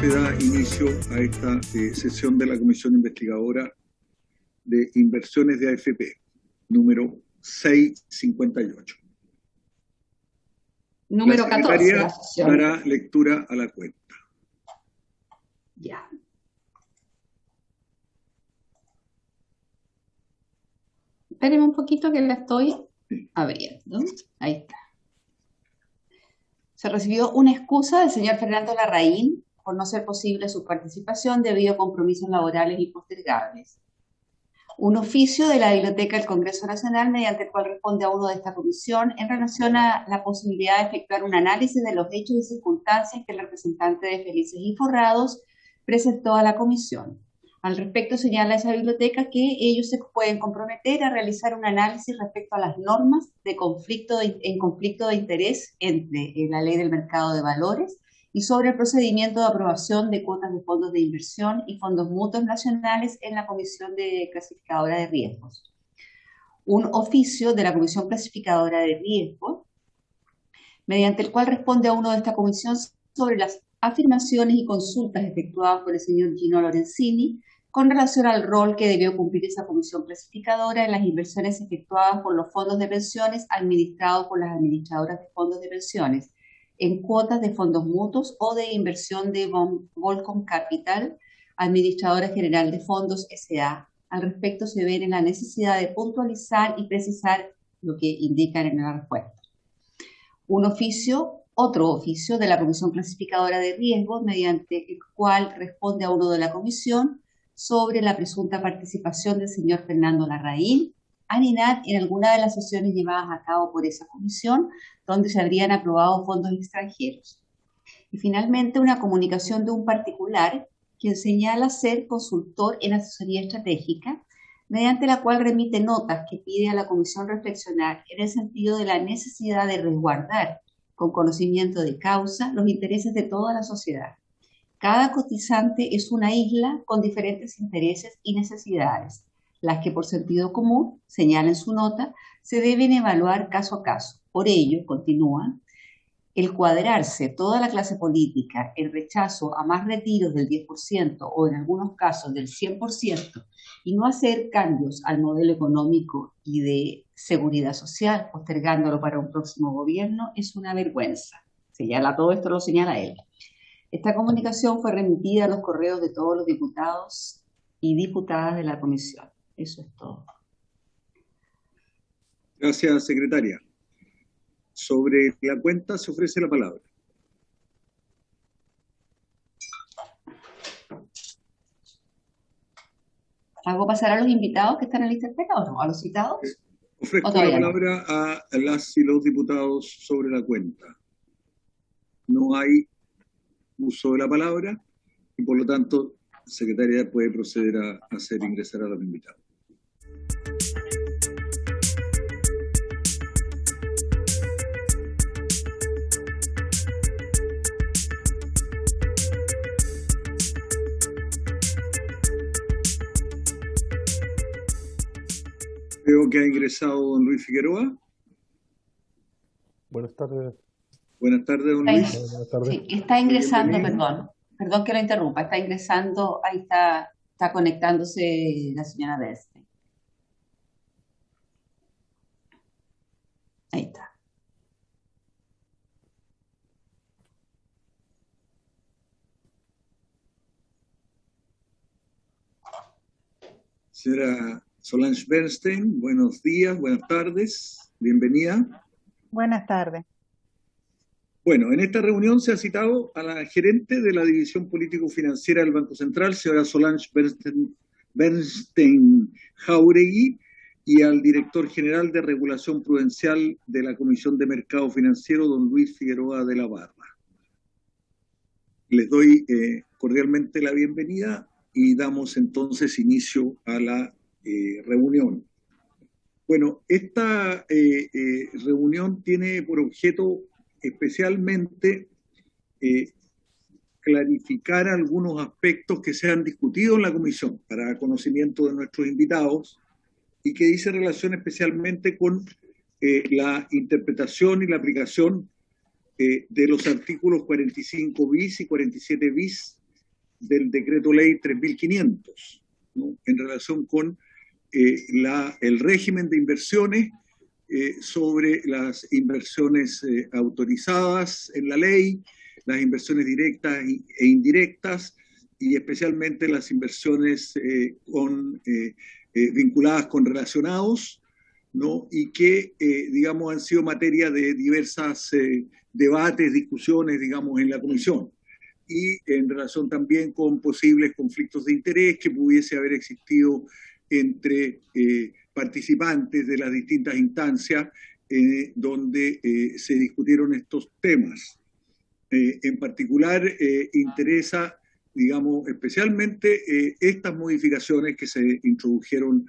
se da inicio a esta sesión de la Comisión Investigadora de Inversiones de AFP, número 658. Número 14. La secretaria dará lectura a la cuenta. Ya. Espérenme un poquito que la estoy abriendo. Ahí está. Se recibió una excusa del señor Fernando Larraín por no ser posible su participación debido a compromisos laborales impostergables. Un oficio de la Biblioteca del Congreso Nacional, mediante el cual responde a uno de esta comisión en relación a la posibilidad de efectuar un análisis de los hechos y circunstancias que el representante de Felices y Forrados presentó a la comisión. Al respecto, señala esa biblioteca que ellos se pueden comprometer a realizar un análisis respecto a las normas de conflicto de interés entre la ley del mercado de valores y sobre el procedimiento de aprobación de cuotas de fondos de inversión y fondos mutuos nacionales en la Comisión Clasificadora de Riesgos. Un oficio de la Comisión Clasificadora de Riesgos, mediante el cual responde a uno de esta comisión sobre las afirmaciones y consultas efectuadas por el señor Gino Lorenzini con relación al rol que debió cumplir esa comisión clasificadora en las inversiones efectuadas por los fondos de pensiones administrados por las administradoras de fondos de pensiones, en cuotas de fondos mutuos o de inversión de Volcom Capital, Administradora General de Fondos S.A. Al respecto se ve en la necesidad de puntualizar y precisar lo que indican en la respuesta. Otro oficio de la Comisión Clasificadora de Riesgos, mediante el cual responde a uno de la comisión sobre la presunta participación del señor Fernando Larraín, ANINAT, en alguna de las sesiones llevadas a cabo por esa comisión, donde se habrían aprobado fondos extranjeros. Y finalmente, una comunicación de un particular, quien señala ser consultor en asesoría estratégica, mediante la cual remite notas que pide a la comisión reflexionar en el sentido de la necesidad de resguardar, con conocimiento de causa, los intereses de toda la sociedad. Cada cotizante es una isla con diferentes intereses y necesidades, las que por sentido común, señala en su nota, se deben evaluar caso a caso. Por ello, continúa, el cuadrarse toda la clase política, el rechazo a más retiros del 10% o en algunos casos del 100% y no hacer cambios al modelo económico y de seguridad social, postergándolo para un próximo gobierno, es una vergüenza. Todo esto lo señala él. Esta comunicación fue remitida a los correos de todos los diputados y diputadas de la comisión. Eso es todo. Gracias, secretaria. Sobre la cuenta se ofrece la palabra. ¿Hago pasar a los invitados que están en lista de espera o no? ¿A los citados? Ofrezco la palabra a las y los diputados sobre la cuenta. No hay uso de la palabra y por lo tanto la secretaria puede proceder a hacer ingresar a los invitados. Veo que ha ingresado don Luis Figueroa. Buenas tardes. Buenas tardes, don Luis. Buenas tardes. Sí, está ingresando, perdón que lo interrumpa, está ingresando, ahí está conectándose la señora Bernstein. Ahí está. Señora Solange Bernstein, buenos días, buenas tardes, bienvenida. Buenas tardes. Bueno, en esta reunión se ha citado a la gerente de la División Político-Financiera del Banco Central, señora Solange Bernstein Jáuregui, y al director general de Regulación Prudencial de la Comisión de Mercado Financiero, don Luis Figueroa de la Barra. Les doy cordialmente la bienvenida y damos entonces inicio a la reunión. Bueno, esta reunión tiene por objeto especialmente clarificar algunos aspectos que se han discutido en la comisión para conocimiento de nuestros invitados y que dice relación especialmente con la interpretación y la aplicación de los artículos 45 bis y 47 bis del decreto ley 3500, ¿no? En relación con el régimen de inversiones sobre las inversiones autorizadas en la ley, las inversiones directas e indirectas, y especialmente las inversiones vinculadas con relacionados, ¿no? Y que, digamos, han sido materia de diversas debates, discusiones, digamos, en la comisión. Y en relación también con posibles conflictos de interés que pudiese haber existido entre participantes de las distintas instancias donde se discutieron estos temas. En particular, interesa, digamos, especialmente estas modificaciones que se introdujeron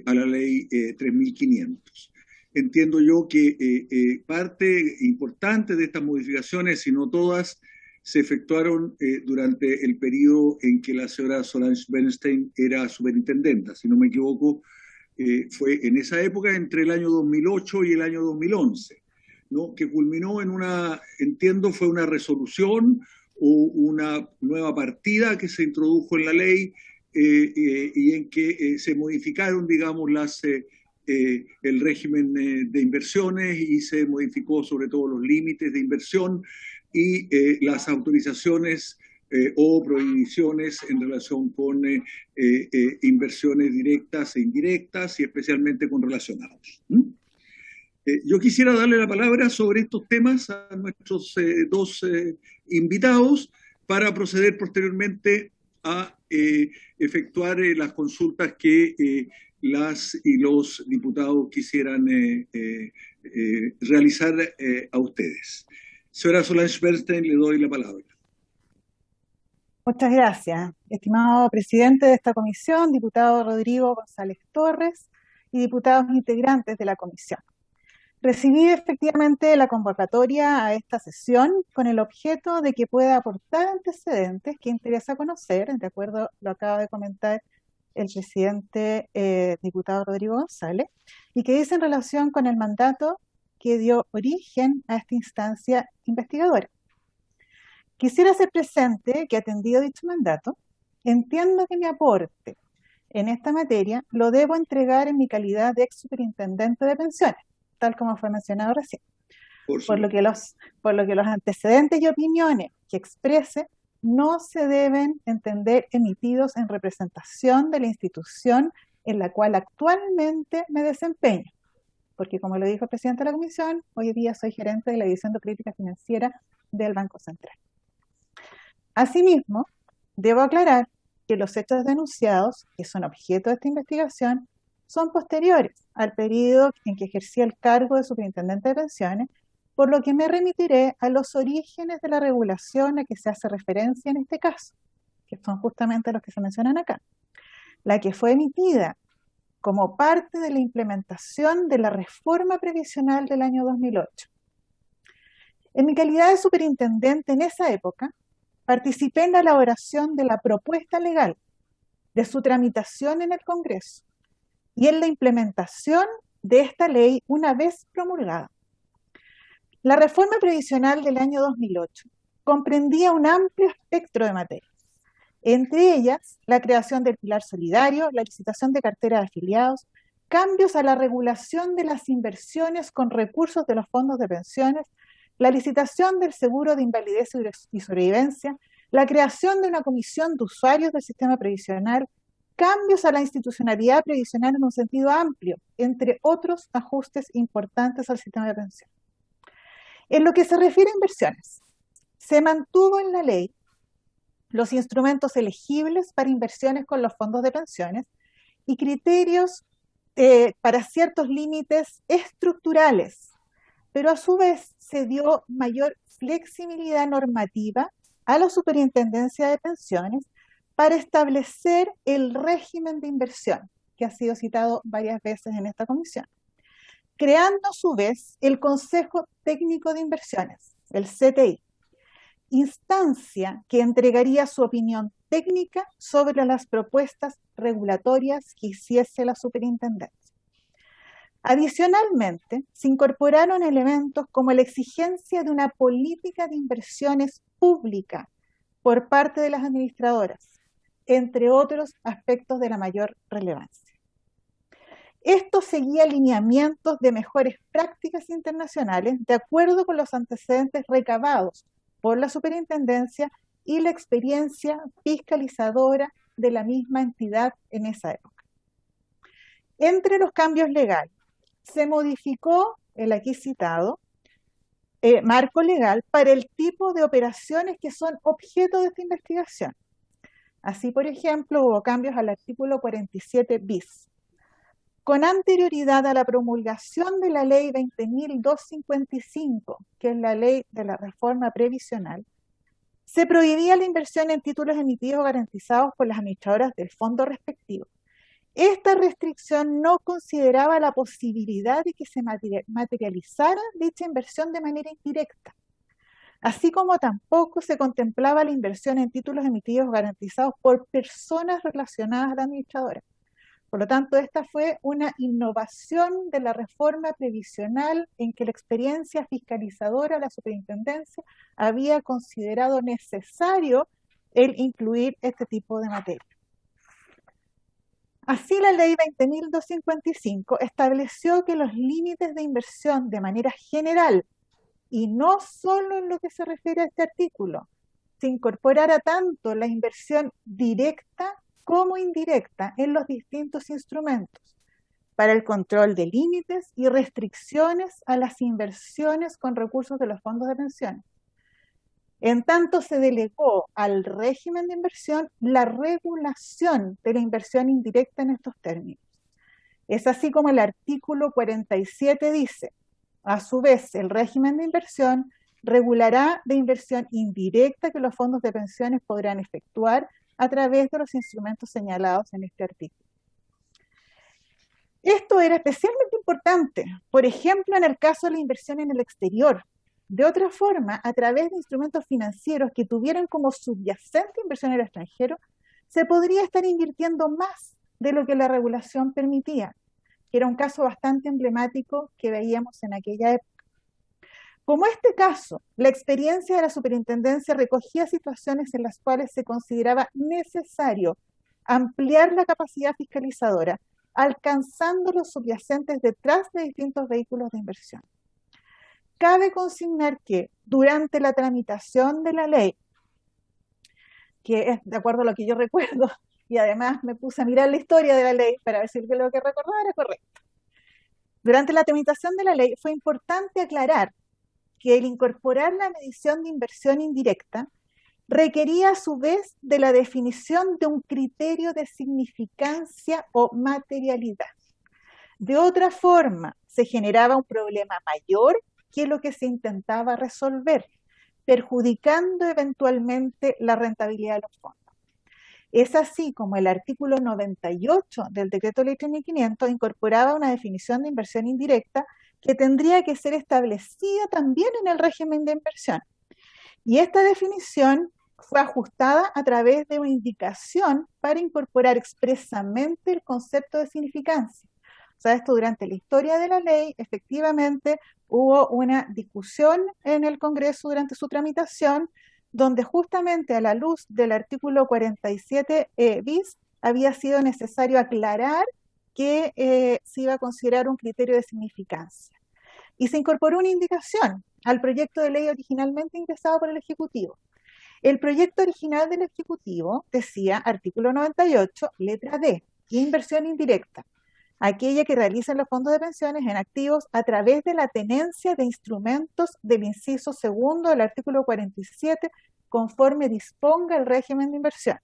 a la ley 3500. Entiendo yo que parte importante de estas modificaciones, si no todas, se efectuaron durante el periodo en que la señora Solange Bernstein era superintendenta. Si no me equivoco, fue en esa época entre el año 2008 y el año 2011, ¿no? Que culminó en entiendo, fue una resolución o una nueva partida que se introdujo en la ley y en que se modificaron, digamos, el régimen de inversiones y se modificó sobre todo los límites de inversión y las autorizaciones o prohibiciones en relación con inversiones directas e indirectas y especialmente con relacionados. Yo quisiera darle la palabra sobre estos temas a nuestros dos invitados para proceder posteriormente a efectuar las consultas que las y los diputados quisieran realizar a ustedes. Señora Solange Bernstein, le doy la palabra. Muchas gracias, estimado presidente de esta comisión, diputado Rodrigo González Torres y diputados integrantes de la comisión. Recibí efectivamente la convocatoria a esta sesión con el objeto de que pueda aportar antecedentes que interesa conocer, de acuerdo a lo acaba de comentar el presidente diputado Rodrigo González, y que dice en relación con el mandato que dio origen a esta instancia investigadora. Quisiera hacer presente que, atendido dicho mandato, entiendo que mi aporte en esta materia lo debo entregar en mi calidad de ex superintendente de pensiones, tal como fue mencionado recién. Por lo que los antecedentes y opiniones que exprese no se deben entender emitidos en representación de la institución en la cual actualmente me desempeño, porque como lo dijo el presidente de la comisión, hoy día soy gerente de la División de Crítica Financiera del Banco Central. Asimismo, debo aclarar que los hechos denunciados, que son objeto de esta investigación, son posteriores al periodo en que ejercí el cargo de superintendente de pensiones, por lo que me remitiré a los orígenes de la regulación a que se hace referencia en este caso, que son justamente los que se mencionan acá, la que fue emitida como parte de la implementación de la reforma previsional del año 2008. En mi calidad de superintendente en esa época, participé en la elaboración de la propuesta legal, de su tramitación en el Congreso y en la implementación de esta ley una vez promulgada. La reforma previsional del año 2008 comprendía un amplio espectro de materias, entre ellas la creación del pilar solidario, la licitación de cartera de afiliados, cambios a la regulación de las inversiones con recursos de los fondos de pensiones, la licitación del seguro de invalidez y sobrevivencia, la creación de una comisión de usuarios del sistema previsional, cambios a la institucionalidad previsional en un sentido amplio, entre otros ajustes importantes al sistema de pensión. En lo que se refiere a inversiones, se mantuvo en la ley los instrumentos elegibles para inversiones con los fondos de pensiones y criterios para ciertos límites estructurales, pero a su vez se dio mayor flexibilidad normativa a la Superintendencia de Pensiones para establecer el régimen de inversión, que ha sido citado varias veces en esta comisión, creando a su vez el Consejo Técnico de Inversiones, el CTI, instancia que entregaría su opinión técnica sobre las propuestas regulatorias que hiciese la superintendencia. Adicionalmente, se incorporaron elementos como la exigencia de una política de inversiones pública por parte de las administradoras, entre otros aspectos de la mayor relevancia. Esto seguía lineamientos de mejores prácticas internacionales de acuerdo con los antecedentes recabados por la superintendencia y la experiencia fiscalizadora de la misma entidad en esa época. Entre los cambios legales, se modificó el aquí citado marco legal para el tipo de operaciones que son objeto de esta investigación. Así, por ejemplo, hubo cambios al artículo 47 bis. Con anterioridad a la promulgación de la ley 20.255, que es la ley de la reforma previsional, se prohibía la inversión en títulos emitidos o garantizados por las administradoras del fondo respectivo. Esta restricción no consideraba la posibilidad de que se materializara dicha inversión de manera indirecta, así como tampoco se contemplaba la inversión en títulos emitidos o garantizados por personas relacionadas a la administradora. Por lo tanto, esta fue una innovación de la reforma previsional en que la experiencia fiscalizadora de la superintendencia había considerado necesario el incluir este tipo de materia. Así, la ley 20.255 estableció que los límites de inversión de manera general, y no solo en lo que se refiere a este artículo, se incorporara tanto la inversión directa como indirecta en los distintos instrumentos para el control de límites y restricciones a las inversiones con recursos de los fondos de pensiones. En tanto, se delegó al régimen de inversión la regulación de la inversión indirecta en estos términos. Es así como el artículo 47 dice: a su vez, el régimen de inversión regulará la inversión indirecta que los fondos de pensiones podrán efectuar a través de los instrumentos señalados en este artículo. Esto era especialmente importante, por ejemplo, en el caso de la inversión en el exterior. De otra forma, a través de instrumentos financieros que tuvieran como subyacente inversión en el extranjero, se podría estar invirtiendo más de lo que la regulación permitía, que era un caso bastante emblemático que veíamos en aquella época. Como este caso, la experiencia de la superintendencia recogía situaciones en las cuales se consideraba necesario ampliar la capacidad fiscalizadora, alcanzando los subyacentes detrás de distintos vehículos de inversión. Cabe consignar que durante la tramitación de la ley, que es de acuerdo a lo que yo recuerdo, y además me puse a mirar la historia de la ley para ver si lo que recordaba era correcto. Durante la tramitación de la ley fue importante aclarar que el incorporar la medición de inversión indirecta requería a su vez de la definición de un criterio de significancia o materialidad. De otra forma, se generaba un problema mayor que lo que se intentaba resolver, perjudicando eventualmente la rentabilidad de los fondos. Es así como el artículo 98 del Decreto Ley 3.500 incorporaba una definición de inversión indirecta que tendría que ser establecida también en el régimen de inversión. Y esta definición fue ajustada a través de una indicación para incorporar expresamente el concepto de significancia. O sea, esto durante la historia de la ley, efectivamente, hubo una discusión en el Congreso durante su tramitación, donde justamente a la luz del artículo 47 bis había sido necesario aclarar que se iba a considerar un criterio de significancia. Y se incorporó una indicación al proyecto de ley originalmente ingresado por el Ejecutivo. El proyecto original del Ejecutivo decía, artículo 98, letra D, inversión indirecta, aquella que realizan los fondos de pensiones en activos a través de la tenencia de instrumentos del inciso segundo del artículo 47, conforme disponga el régimen de inversión.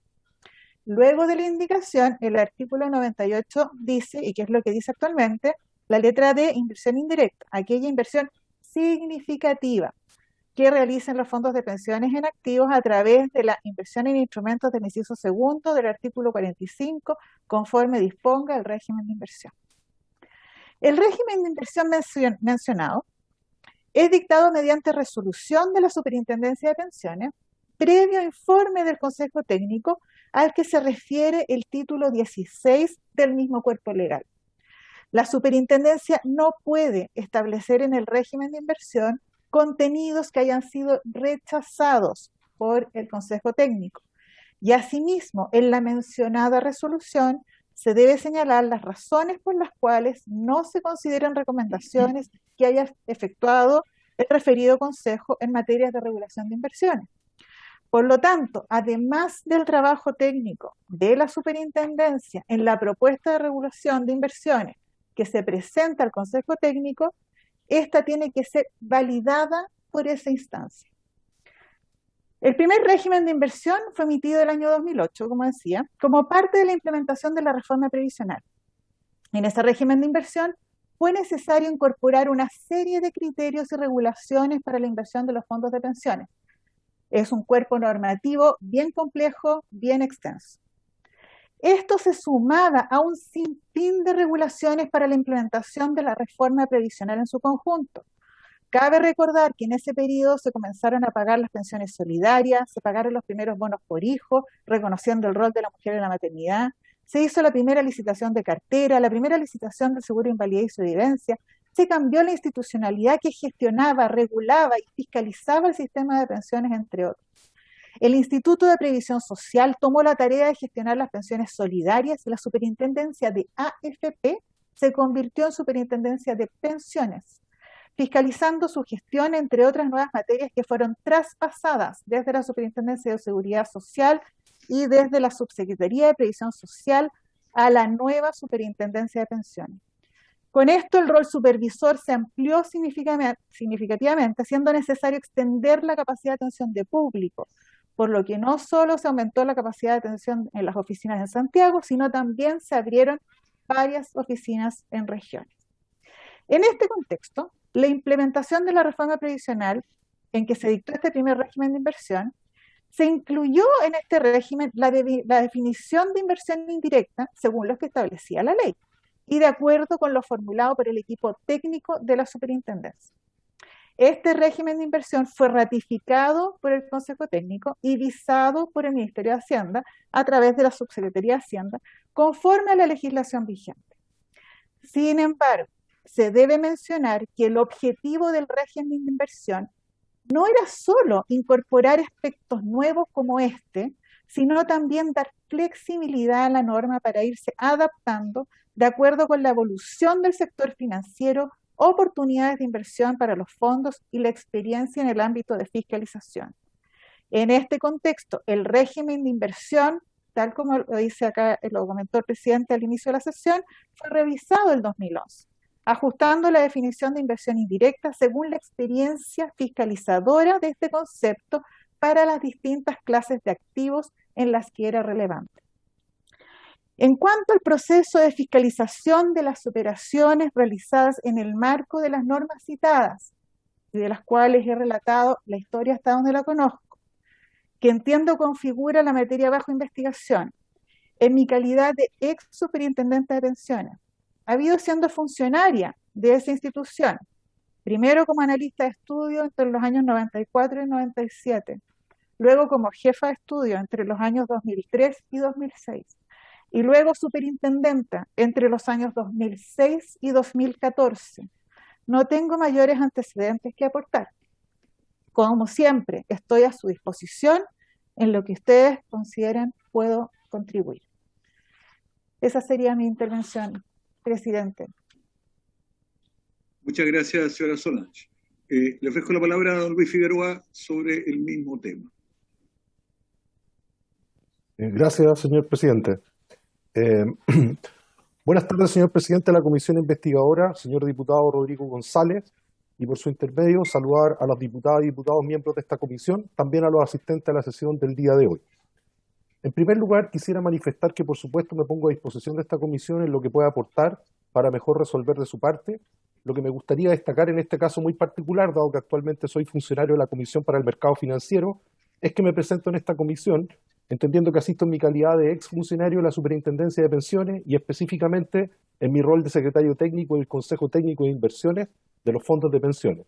Luego de la indicación, el artículo 98 dice, y que es lo que dice actualmente, la letra D, inversión indirecta, aquella inversión significativa que realicen los fondos de pensiones en activos a través de la inversión en instrumentos del inciso segundo del artículo 45, conforme disponga el régimen de inversión. El régimen de inversión mencionado es dictado mediante resolución de la Superintendencia de Pensiones, previo informe del Consejo Técnico al que se refiere el título 16 del mismo cuerpo legal. La superintendencia no puede establecer en el régimen de inversión contenidos que hayan sido rechazados por el Consejo Técnico. Y asimismo, en la mencionada resolución se debe señalar las razones por las cuales no se consideran recomendaciones que haya efectuado el referido Consejo en materias de regulación de inversiones. Por lo tanto, además del trabajo técnico de la Superintendencia en la propuesta de regulación de inversiones que se presenta al Consejo Técnico, esta tiene que ser validada por esa instancia. El primer régimen de inversión fue emitido el año 2008, como decía, como parte de la implementación de la reforma previsional. En ese régimen de inversión fue necesario incorporar una serie de criterios y regulaciones para la inversión de los fondos de pensiones. Es un cuerpo normativo bien complejo, bien extenso. Esto se sumaba a un sinfín de regulaciones para la implementación de la reforma previsional en su conjunto. Cabe recordar que en ese periodo se comenzaron a pagar las pensiones solidarias, se pagaron los primeros bonos por hijo, reconociendo el rol de la mujer en la maternidad, se hizo la primera licitación de cartera, la primera licitación del seguro de invalidez y sobrevivencia, se cambió la institucionalidad que gestionaba, regulaba y fiscalizaba el sistema de pensiones, entre otros. El Instituto de Previsión Social tomó la tarea de gestionar las pensiones solidarias y la superintendencia de AFP se convirtió en superintendencia de pensiones, fiscalizando su gestión, entre otras nuevas materias que fueron traspasadas desde la Superintendencia de Seguridad Social y desde la Subsecretaría de Previsión Social a la nueva Superintendencia de Pensiones. Con esto, el rol supervisor se amplió significativamente, siendo necesario extender la capacidad de atención de público, por lo que no solo se aumentó la capacidad de atención en las oficinas en Santiago, sino también se abrieron varias oficinas en regiones. En este contexto, la implementación de la reforma previsional en que se dictó este primer régimen de inversión, se incluyó en este régimen la definición de inversión indirecta según lo que establecía la ley y de acuerdo con lo formulado por el equipo técnico de la superintendencia. Este régimen de inversión fue ratificado por el Consejo Técnico y visado por el Ministerio de Hacienda a través de la Subsecretaría de Hacienda conforme a la legislación vigente. Sin embargo, se debe mencionar que el objetivo del régimen de inversión no era solo incorporar aspectos nuevos como este, sino también dar flexibilidad a la norma para irse adaptando de acuerdo con la evolución del sector financiero, oportunidades de inversión para los fondos y la experiencia en el ámbito de fiscalización. En este contexto, el régimen de inversión, tal como lo dice acá, lo comentó el presidente al inicio de la sesión, fue revisado en 2011. Ajustando la definición de inversión indirecta según la experiencia fiscalizadora de este concepto para las distintas clases de activos en las que era relevante. En cuanto al proceso de fiscalización de las operaciones realizadas en el marco de las normas citadas, y de las cuales he relatado la historia hasta donde la conozco, que entiendo configura la materia bajo investigación, en mi calidad de ex superintendente de pensiones, habido siendo funcionaria de esa institución, primero como analista de estudio entre los años 94 y 97, luego como jefa de estudio entre los años 2003 y 2006, y luego superintendenta entre los años 2006 y 2014. No tengo mayores antecedentes que aportar. Como siempre, estoy a su disposición en lo que ustedes consideren puedo contribuir. Esa sería mi intervención, presidente. Muchas gracias, señora Solange. Le ofrezco la palabra a don Luis Figueroa sobre el mismo tema. Gracias, señor presidente. Buenas tardes, señor presidente de la Comisión Investigadora, señor diputado Rodrigo González, y por su intermedio saludar a las diputadas y diputados miembros de esta comisión, también a los asistentes a la sesión del día de hoy. En primer lugar, quisiera manifestar que, por supuesto, me pongo a disposición de esta comisión en lo que pueda aportar para mejor resolver de su parte. Lo que me gustaría destacar en este caso muy particular, dado que actualmente soy funcionario de la Comisión para el Mercado Financiero, es que me presento en esta comisión entendiendo que asisto en mi calidad de exfuncionario de la Superintendencia de Pensiones y específicamente en mi rol de secretario técnico del Consejo Técnico de Inversiones de los fondos de pensiones.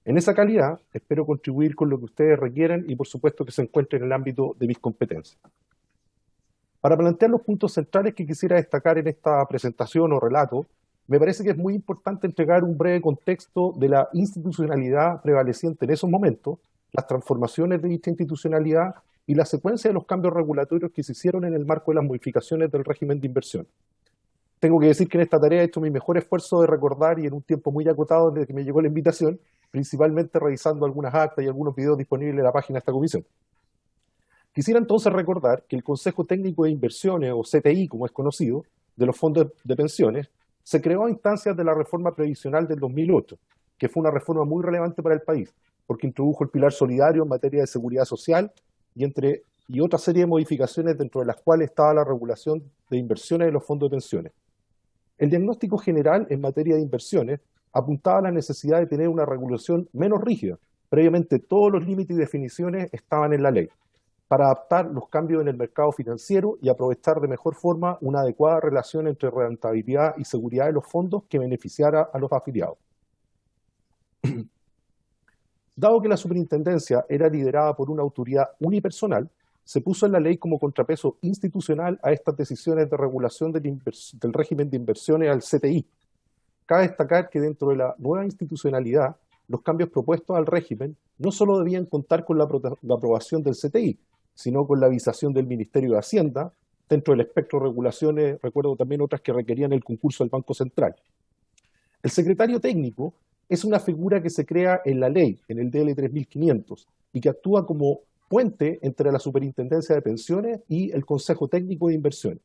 En esa calidad, espero contribuir con lo que ustedes requieran y por supuesto que se encuentre en el ámbito de mis competencias. Para plantear los puntos centrales que quisiera destacar en esta presentación o relato, me parece que es muy importante entregar un breve contexto de la institucionalidad prevaleciente en esos momentos, las transformaciones de dicha institucionalidad y la secuencia de los cambios regulatorios que se hicieron en el marco de las modificaciones del régimen de inversión. Tengo que decir que en esta tarea he hecho mi mejor esfuerzo de recordar y en un tiempo muy acotado desde que me llegó la invitación, principalmente revisando algunas actas y algunos videos disponibles en la página de esta comisión. Quisiera entonces recordar que el Consejo Técnico de Inversiones, o CTI, como es conocido, de los fondos de pensiones, se creó a instancias de la reforma previsional del 2008, que fue una reforma muy relevante para el país, porque introdujo el pilar solidario en materia de seguridad social y otra serie de modificaciones dentro de las cuales estaba la regulación de inversiones de los fondos de pensiones. El diagnóstico general en materia de inversiones apuntaba a la necesidad de tener una regulación menos rígida. Previamente todos los límites y definiciones estaban en la ley, para adaptar los cambios en el mercado financiero y aprovechar de mejor forma una adecuada relación entre rentabilidad y seguridad de los fondos que beneficiara a los afiliados. Dado que la superintendencia era liderada por una autoridad unipersonal, se puso en la ley como contrapeso institucional a estas decisiones de regulación del régimen de inversiones al CTI. Cabe destacar que dentro de la nueva institucionalidad, los cambios propuestos al régimen no solo debían contar con la aprobación del CTI, sino con la avisación del Ministerio de Hacienda. Dentro del espectro de regulaciones, recuerdo también otras que requerían el concurso del Banco Central. El secretario técnico es una figura que se crea en la ley, en el DL 3500, y que actúa como puente entre la Superintendencia de Pensiones y el Consejo Técnico de Inversiones.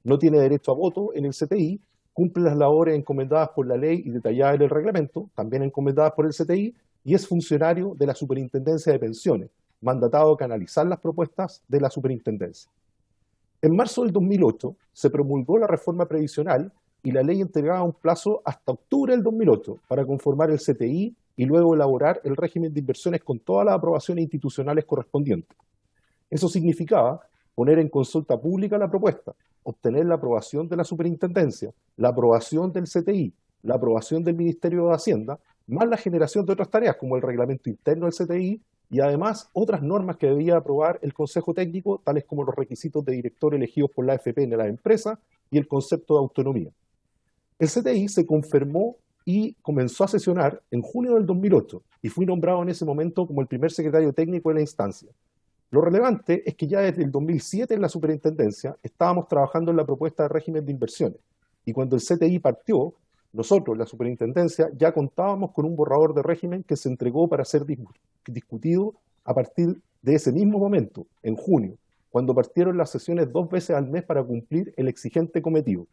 No tiene derecho a voto en el CTI, cumple las labores encomendadas por la ley y detalladas en el reglamento, también encomendadas por el CTI, y es funcionario de la Superintendencia de Pensiones, mandatado a canalizar las propuestas de la Superintendencia. En marzo del 2008 se promulgó la reforma previsional y la ley entregaba un plazo hasta octubre del 2008 para conformar el CTI y luego elaborar el régimen de inversiones con todas las aprobaciones institucionales correspondientes. Eso significaba poner en consulta pública la propuesta, obtener la aprobación de la Superintendencia, la aprobación del CTI, la aprobación del Ministerio de Hacienda, más la generación de otras tareas como el reglamento interno del CTI y además otras normas que debía aprobar el Consejo Técnico, tales como los requisitos de director elegidos por la AFP en la empresa y el concepto de autonomía. El CTI se confirmó y comenzó a sesionar en junio del 2008 y fui nombrado en ese momento como el primer secretario técnico de la instancia. Lo relevante es que ya desde el 2007 en la superintendencia estábamos trabajando en la propuesta de régimen de inversiones y cuando el CTI partió, nosotros, la superintendencia, ya contábamos con un borrador de régimen que se entregó para ser discutido a partir de ese mismo momento, en junio, cuando partieron las sesiones 2 veces al mes para cumplir el exigente cometido.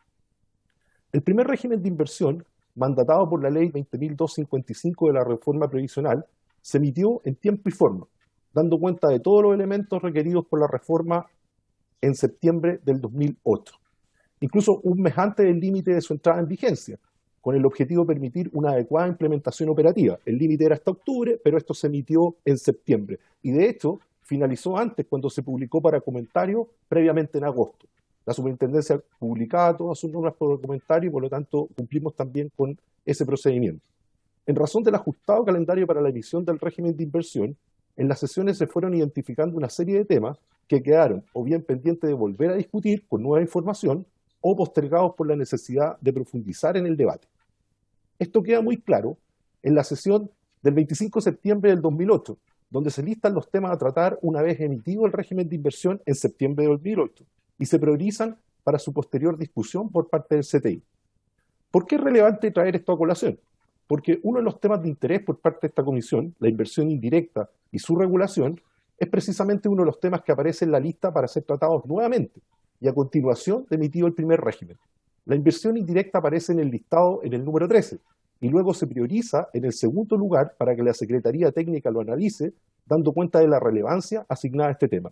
El primer régimen de inversión, mandatado por la ley 20.255 de la reforma previsional, se emitió en tiempo y forma, dando cuenta de todos los elementos requeridos por la reforma en septiembre del 2008, incluso un mes antes del límite de su entrada en vigencia, con el objetivo de permitir una adecuada implementación operativa. El límite era hasta octubre, pero esto se emitió en septiembre. Y de hecho, finalizó antes cuando se publicó para comentario previamente en agosto. La superintendencia publicaba todas sus normas por comentario y por lo tanto cumplimos también con ese procedimiento. En razón del ajustado calendario para la emisión del régimen de inversión, en las sesiones se fueron identificando una serie de temas que quedaron o bien pendientes de volver a discutir con nueva información o postergados por la necesidad de profundizar en el debate. Esto queda muy claro en la sesión del 25 de septiembre del 2008, donde se listan los temas a tratar una vez emitido el régimen de inversión en septiembre de 2008 y se priorizan para su posterior discusión por parte del CTI. ¿Por qué es relevante traer esto a colación? Porque uno de los temas de interés por parte de esta comisión, la inversión indirecta y su regulación, es precisamente uno de los temas que aparece en la lista para ser tratados nuevamente y a continuación de emitido el primer régimen. La inversión indirecta aparece en el listado en el número 13 y luego se prioriza en el segundo lugar para que la Secretaría Técnica lo analice, dando cuenta de la relevancia asignada a este tema.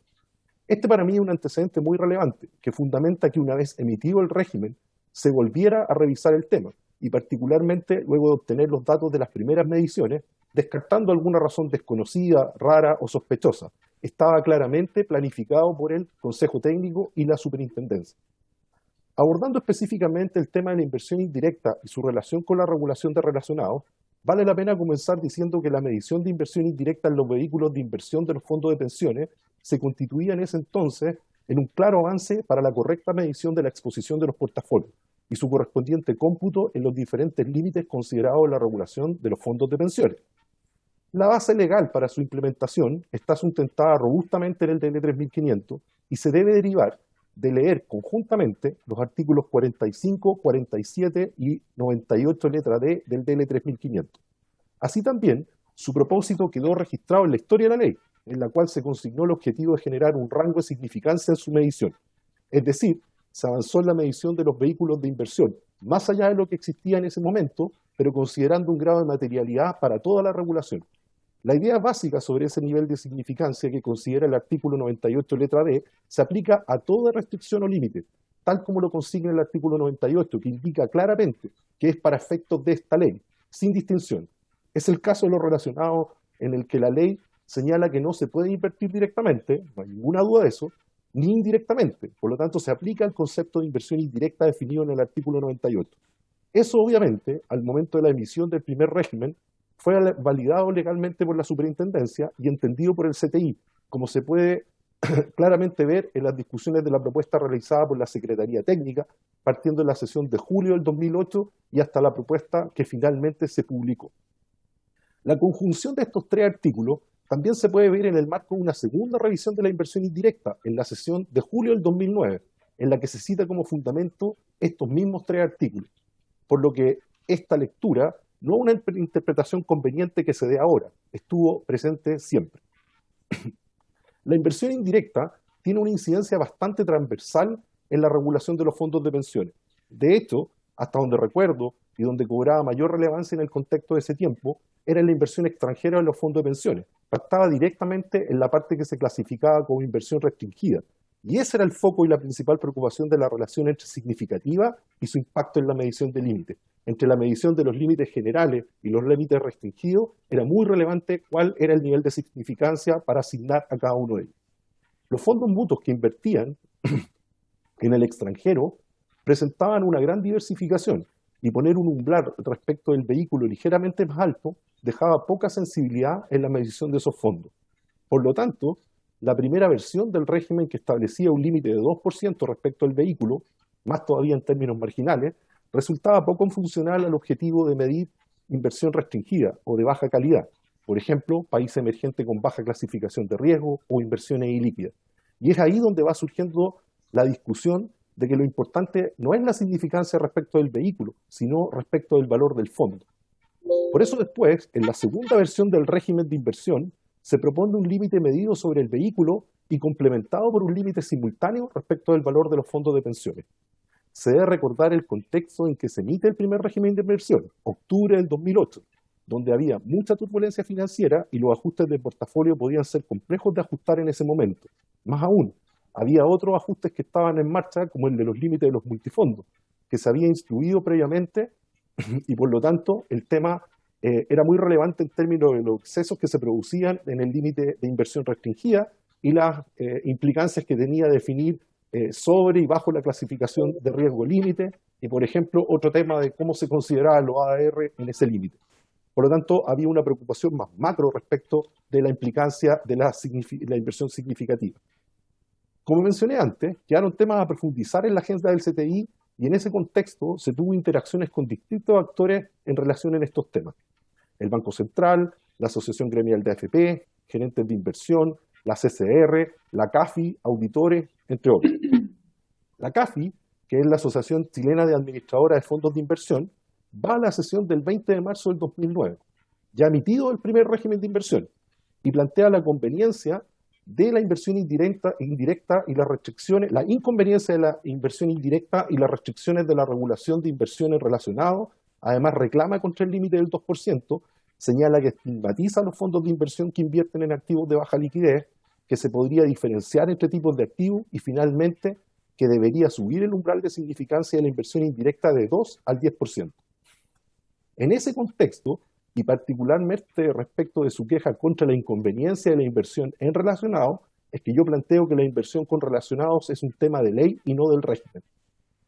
Este para mí es un antecedente muy relevante que fundamenta que una vez emitido el régimen se volviera a revisar el tema y particularmente luego de obtener los datos de las primeras mediciones, descartando alguna razón desconocida, rara o sospechosa. Estaba claramente planificado por el Consejo Técnico y la Superintendencia. Abordando específicamente el tema de la inversión indirecta y su relación con la regulación de relacionados, vale la pena comenzar diciendo que la medición de inversión indirecta en los vehículos de inversión de los fondos de pensiones se constituía en ese entonces en un claro avance para la correcta medición de la exposición de los portafolios y su correspondiente cómputo en los diferentes límites considerados en la regulación de los fondos de pensiones. La base legal para su implementación está sustentada robustamente en el DL 3500 y se debe derivar de leer conjuntamente los artículos 45, 47 y 98 letra D del DL 3500. Así también, su propósito quedó registrado en la historia de la ley, en la cual se consignó el objetivo de generar un rango de significancia en su medición. Es decir, se avanzó en la medición de los vehículos de inversión, más allá de lo que existía en ese momento, pero considerando un grado de materialidad para toda la regulación. La idea básica sobre ese nivel de significancia que considera el artículo 98 letra D se aplica a toda restricción o límite, tal como lo consigna el artículo 98, que indica claramente que es para efectos de esta ley, sin distinción. Es el caso de lo relacionado en el que la ley señala que no se puede invertir directamente, no hay ninguna duda de eso, ni indirectamente. Por lo tanto, se aplica el concepto de inversión indirecta definido en el artículo 98. Eso, obviamente, al momento de la emisión del primer régimen, fue validado legalmente por la superintendencia y entendido por el CTI, como se puede claramente ver en las discusiones de la propuesta realizada por la Secretaría Técnica, partiendo de la sesión de julio del 2008 y hasta la propuesta que finalmente se publicó. La conjunción de estos tres artículos también se puede ver en el marco de una segunda revisión de la inversión indirecta, en la sesión de julio del 2009, en la que se cita como fundamento estos mismos tres artículos, por lo que esta lectura no es una interpretación conveniente que se dé ahora, estuvo presente siempre. La inversión indirecta tiene una incidencia bastante transversal en la regulación de los fondos de pensiones. De hecho, hasta donde recuerdo y donde cobraba mayor relevancia en el contexto de ese tiempo, era la inversión extranjera en los fondos de pensiones. Pactaba directamente en la parte que se clasificaba como inversión restringida. Y ese era el foco y la principal preocupación de la relación entre significativa y su impacto en la medición de límites. Entre la medición de los límites generales y los límites restringidos, era muy relevante cuál era el nivel de significancia para asignar a cada uno de ellos. Los fondos mutuos que invertían en el extranjero presentaban una gran diversificación y poner un umbral respecto del vehículo ligeramente más alto dejaba poca sensibilidad en la medición de esos fondos. Por lo tanto, la primera versión del régimen que establecía un límite de 2% respecto al vehículo, más todavía en términos marginales, resultaba poco funcional al objetivo de medir inversión restringida o de baja calidad, por ejemplo, país emergente con baja clasificación de riesgo o inversiones ilíquidas. Y es ahí donde va surgiendo la discusión de que lo importante no es la significancia respecto del vehículo, sino respecto del valor del fondo. Por eso después, en la segunda versión del régimen de inversión, se propone un límite medido sobre el vehículo y complementado por un límite simultáneo respecto del valor de los fondos de pensiones. Se debe recordar el contexto en que se emite el primer régimen de inversión, octubre del 2008, donde había mucha turbulencia financiera y los ajustes de portafolio podían ser complejos de ajustar en ese momento. Más aún, había otros ajustes que estaban en marcha, como el de los límites de los multifondos, que se había instruido previamente y por lo tanto el tema era muy relevante en términos de los excesos que se producían en el límite de inversión restringida y las implicancias que tenía definir sobre y bajo la clasificación de riesgo límite y, por ejemplo, otro tema de cómo se consideraban los ADR en ese límite. Por lo tanto, había una preocupación más macro respecto de la implicancia de la inversión significativa. Como mencioné antes, quedaron temas a profundizar en la agenda del CTI y en ese contexto se tuvo interacciones con distintos actores en relación a estos temas. El Banco Central, la Asociación Gremial de AFP, gerentes de inversión, la CCR, la CAFI, auditores, entre otros. La CAFI, que es la Asociación Chilena de Administradoras de Fondos de Inversión, va a la sesión del 20 de marzo del 2009, ya emitido el primer régimen de inversión, y plantea la conveniencia de la inversión indirecta y las restricciones, la inconveniencia de la inversión indirecta y las restricciones de la regulación de inversiones relacionadas. Además, reclama contra el límite del 2%, señala que estigmatiza los fondos de inversión que invierten en activos de baja liquidez, que se podría diferenciar entre tipos de activos y finalmente que debería subir el umbral de significancia de la inversión indirecta de 2 al 10%. En ese contexto, y particularmente respecto de su queja contra la inconveniencia de la inversión en relacionados, es que yo planteo que la inversión con relacionados es un tema de ley y no del régimen.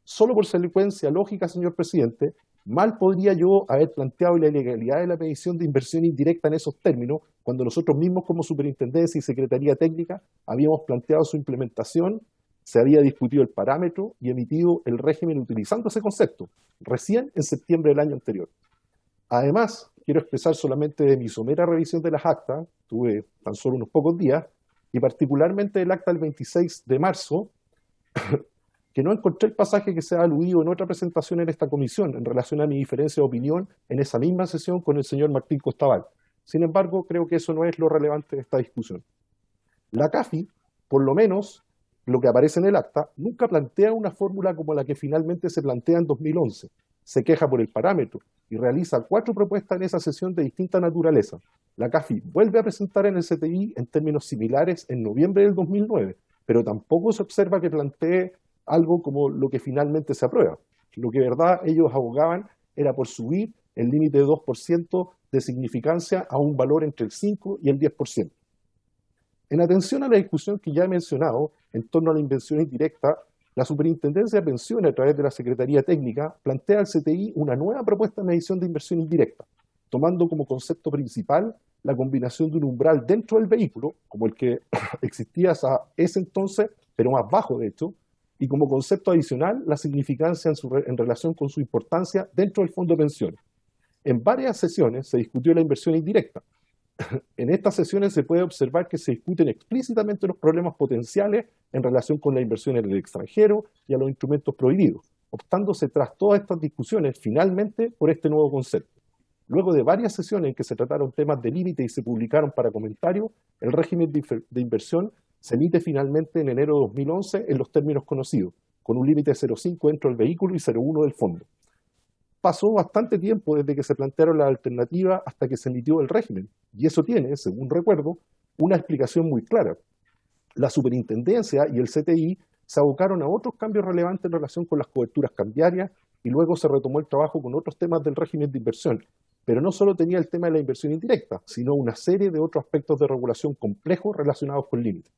Solo por secuencia lógica, señor presidente, mal podría yo haber planteado la ilegalidad de la medición de inversión indirecta en esos términos, cuando nosotros mismos como Superintendencia y Secretaría Técnica habíamos planteado su implementación, se había discutido el parámetro y emitido el régimen utilizando ese concepto, recién en septiembre del año anterior. Además, quiero expresar solamente de mi somera revisión de las actas, tuve tan solo unos pocos días, y particularmente el acta del 26 de marzo, que no encontré el pasaje que se ha aludido en otra presentación en esta comisión en relación a mi diferencia de opinión en esa misma sesión con el señor Martín Costabal. Sin embargo, creo que eso no es lo relevante de esta discusión. La CAFI, por lo menos, lo que aparece en el acta, nunca plantea una fórmula como la que finalmente se plantea en 2011. Se queja por el parámetro y realiza 4 propuestas en esa sesión de distinta naturaleza. La CAFI vuelve a presentar en el CTI en términos similares en noviembre del 2009, pero tampoco se observa que plantee algo como lo que finalmente se aprueba. Lo que de verdad ellos abogaban era por subir el límite de 2% de significancia a un valor entre el 5 y el 10%. En atención a la discusión que ya he mencionado en torno a la inversión indirecta, la Superintendencia de Pensiones, a través de la Secretaría Técnica, plantea al CTI una nueva propuesta de medición de inversión indirecta, tomando como concepto principal la combinación de un umbral dentro del vehículo, como el que existía hasta ese entonces, pero más bajo de hecho, y como concepto adicional la significancia en relación con su importancia dentro del fondo de pensiones. En varias sesiones se discutió la inversión indirecta. En estas sesiones se puede observar que se discuten explícitamente los problemas potenciales en relación con la inversión en el extranjero y a los instrumentos prohibidos, optándose tras todas estas discusiones finalmente por este nuevo concepto. Luego de varias sesiones en que se trataron temas de límite y se publicaron para comentarios, el régimen de inversión se emite finalmente en enero de 2011 en los términos conocidos, con un límite de 0,5 dentro del vehículo y 0,1 del fondo. Pasó bastante tiempo desde que se plantearon las alternativas hasta que se emitió el régimen, y eso tiene, según recuerdo, una explicación muy clara. La Superintendencia y el CTI se abocaron a otros cambios relevantes en relación con las coberturas cambiarias y luego se retomó el trabajo con otros temas del régimen de inversión, pero no solo tenía el tema de la inversión indirecta, sino una serie de otros aspectos de regulación complejos relacionados con límites.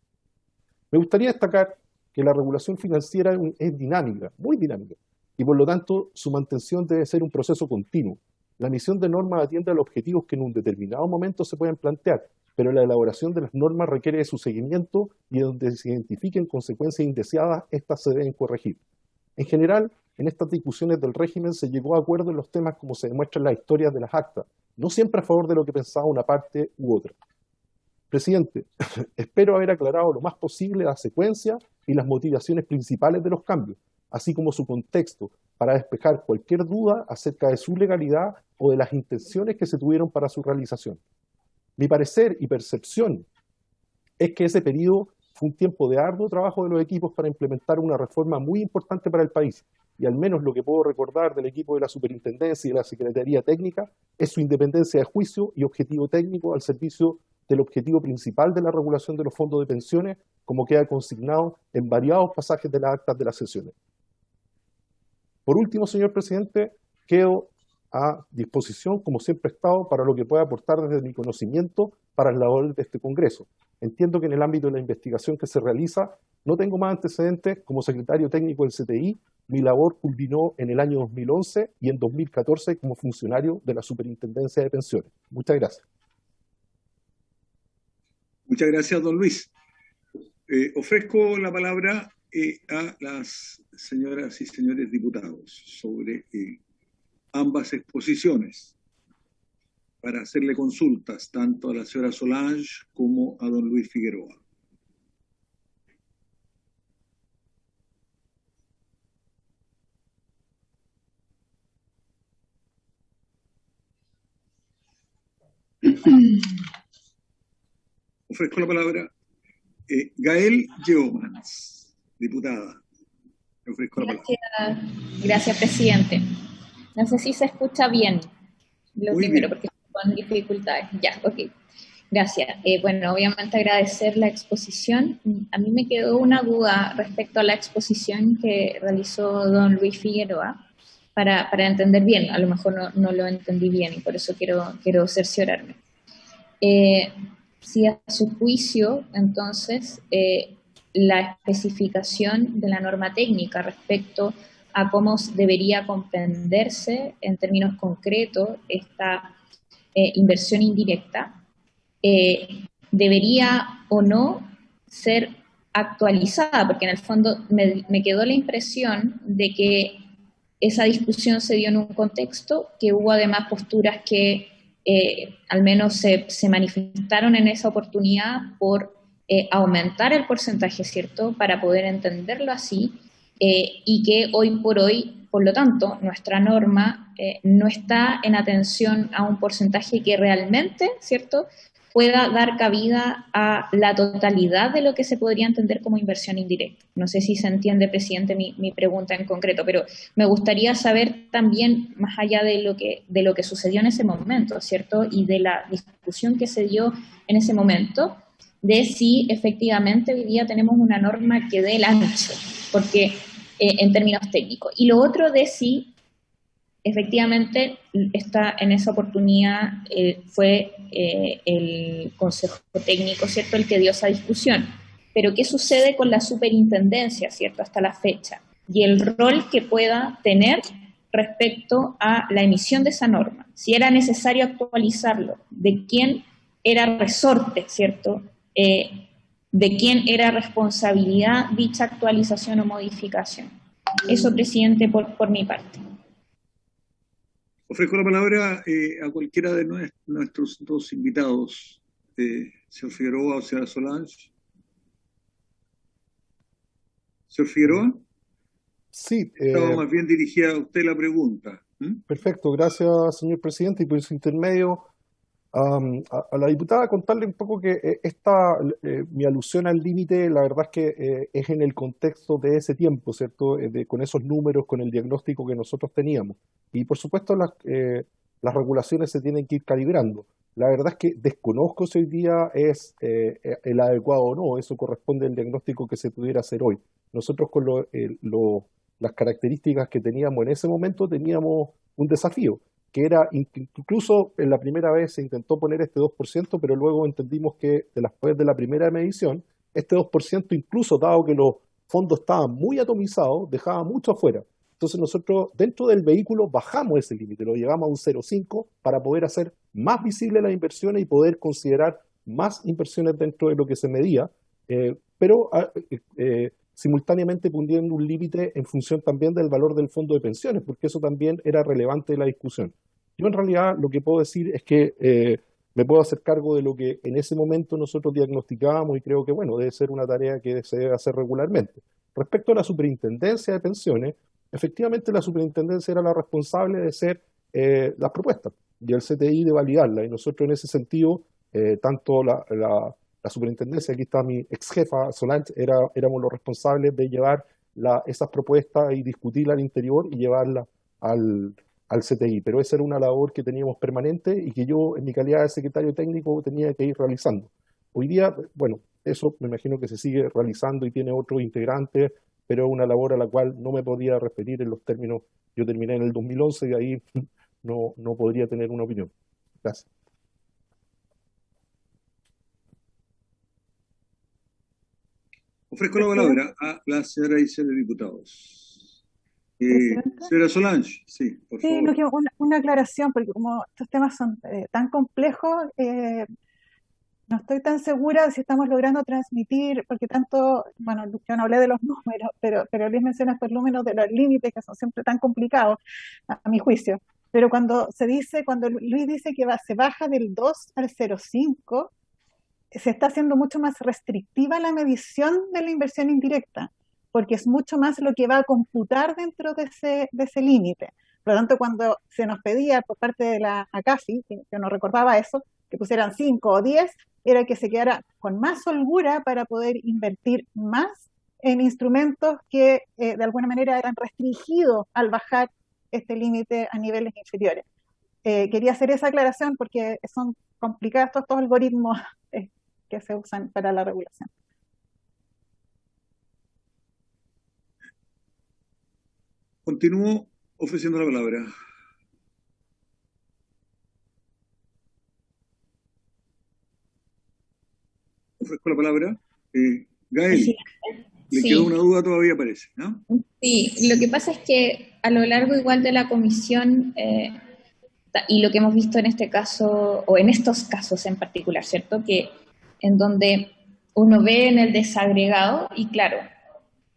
Me gustaría destacar que la regulación financiera es dinámica, muy dinámica, y por lo tanto su mantención debe ser un proceso continuo. La emisión de normas atiende a los objetivos que en un determinado momento se pueden plantear, pero la elaboración de las normas requiere de su seguimiento y donde se identifiquen consecuencias indeseadas, estas se deben corregir. En general, en estas discusiones del régimen se llegó a acuerdo en los temas como se demuestra en las historias de las actas, no siempre a favor de lo que pensaba una parte u otra. Presidente, espero haber aclarado lo más posible la secuencia y las motivaciones principales de los cambios, así como su contexto, para despejar cualquier duda acerca de su legalidad o de las intenciones que se tuvieron para su realización. Mi parecer y percepción es que ese periodo fue un tiempo de arduo trabajo de los equipos para implementar una reforma muy importante para el país, y al menos lo que puedo recordar del equipo de la Superintendencia y de la Secretaría Técnica es su independencia de juicio y objetivo técnico al servicio del objetivo principal de la regulación de los fondos de pensiones, como queda consignado en variados pasajes de las actas de las sesiones. Por último, señor presidente, quedo a disposición, como siempre he estado, para lo que pueda aportar desde mi conocimiento para el labor de este Congreso. Entiendo que en el ámbito de la investigación que se realiza no tengo más antecedentes como secretario técnico del CTI. Mi labor culminó en el año 2011 y en 2014 como funcionario de la Superintendencia de Pensiones. Muchas gracias. Muchas gracias, don Luis. Ofrezco la palabra a las señoras y señores diputados sobre ambas exposiciones para hacerle consultas tanto a la señora Solange como a don Luis Figueroa. Ofrezco la palabra Gael Yeomans, diputada. Le ofrezco la palabra. Gracias, presidente. No sé si se escucha bien. Lo Muy primero, bien. porque con dificultades. Ya, ok. Gracias. Bueno, obviamente agradecer la exposición. A mí me quedó una duda respecto a la exposición que realizó don Luis Figueroa para entender bien. A lo mejor no lo entendí bien y por eso quiero cerciorarme. Si a su juicio, entonces, la especificación de la norma técnica respecto a cómo debería comprenderse en términos concretos esta inversión indirecta, debería o no ser actualizada, porque en el fondo me quedó la impresión de que esa discusión se dio en un contexto que hubo además posturas que al menos se manifestaron en esa oportunidad por aumentar el porcentaje, ¿cierto?, para poder entenderlo así, y que hoy por hoy, por lo tanto, nuestra norma no está en atención a un porcentaje que realmente, ¿cierto?, pueda dar cabida a la totalidad de lo que se podría entender como inversión indirecta. No sé si se entiende, presidente, mi pregunta en concreto, pero me gustaría saber también, más allá de lo que sucedió en ese momento, ¿cierto?, y de la discusión que se dio en ese momento, de si efectivamente hoy día tenemos una norma que dé el ancho, porque en términos técnicos. Y lo otro de si efectivamente en esa oportunidad fue el Consejo Técnico, ¿cierto?, el que dio esa discusión. Pero ¿qué sucede con la superintendencia, ¿cierto?, hasta la fecha? Y el rol que pueda tener respecto a la emisión de esa norma. Si era necesario actualizarlo, de quién era resorte, ¿cierto?, de quién era responsabilidad dicha actualización o modificación. Eso, presidente, por mi parte. Ofrezco la palabra a cualquiera de nuestros dos invitados, señor Figueroa o señora Solange. Señor Figueroa. Sí. Estaba más bien dirigida a usted la pregunta. Perfecto, gracias, señor presidente, y por su intermedio a la diputada contarle un poco que mi alusión al límite, la verdad es que es en el contexto de ese tiempo, ¿cierto? Con esos números, con el diagnóstico que nosotros teníamos. Y por supuesto las regulaciones se tienen que ir calibrando. La verdad es que desconozco si hoy día es el adecuado o no, eso corresponde al diagnóstico que se pudiera hacer hoy. Nosotros con las características que teníamos en ese momento teníamos un desafío, que era, incluso en la primera vez se intentó poner este 2%, pero luego entendimos que después de la primera medición, este 2%, incluso dado que los fondos estaban muy atomizados, dejaba mucho afuera. Entonces nosotros dentro del vehículo bajamos ese límite, lo llevamos a un 0,5 para poder hacer más visibles las inversiones y poder considerar más inversiones dentro de lo que se medía, pero simultáneamente poniendo un límite en función también del valor del fondo de pensiones, porque eso también era relevante en la discusión. Yo en realidad lo que puedo decir es que me puedo hacer cargo de lo que en ese momento nosotros diagnosticábamos y creo que, bueno, debe ser una tarea que se debe hacer regularmente. Respecto a la superintendencia de pensiones, efectivamente la superintendencia era la responsable de hacer las propuestas y el CTI de validarlas, y nosotros en ese sentido, tanto la superintendencia, aquí está mi ex jefa Solange, éramos los responsables de llevar esas propuestas y discutirlas al interior y llevarlas al CTI, pero esa era una labor que teníamos permanente y que yo en mi calidad de secretario técnico tenía que ir realizando. Hoy día, bueno, eso me imagino que se sigue realizando y tiene otros integrantes, pero es una labor a la cual no me podía referir en los términos. Yo terminé en el 2011 y ahí no podría tener una opinión. Gracias. Ofrezco la palabra a la señora y señores diputados. Señora Solange, sí, por favor. Sí, una aclaración, porque como estos temas son tan complejos, no estoy tan segura si estamos logrando transmitir, porque bueno, yo no hablé de los números, pero Luis menciona estos números de los límites que son siempre tan complicados, a mi juicio. Pero cuando Luis dice que se baja del 2 al 0,5, se está haciendo mucho más restrictiva la medición de la inversión indirecta, porque es mucho más lo que va a computar dentro de ese límite. Por lo tanto, cuando se nos pedía por parte de la ACAFI, que nos recordaba eso, que pusieran 5 o 10, era que se quedara con más holgura para poder invertir más en instrumentos que de alguna manera eran restringidos al bajar este límite a niveles inferiores. Quería hacer esa aclaración porque son complicados todos estos algoritmos que se usan para la regulación. Continúo ofreciendo la palabra. Ofrezco la palabra. Gael, Sí. le quedó una duda todavía, parece, ¿no? Sí, lo que pasa es que a lo largo igual de la comisión, y lo que hemos visto en este caso, o en estos casos en particular, ¿cierto? Que en donde uno ve en el desagregado, y claro,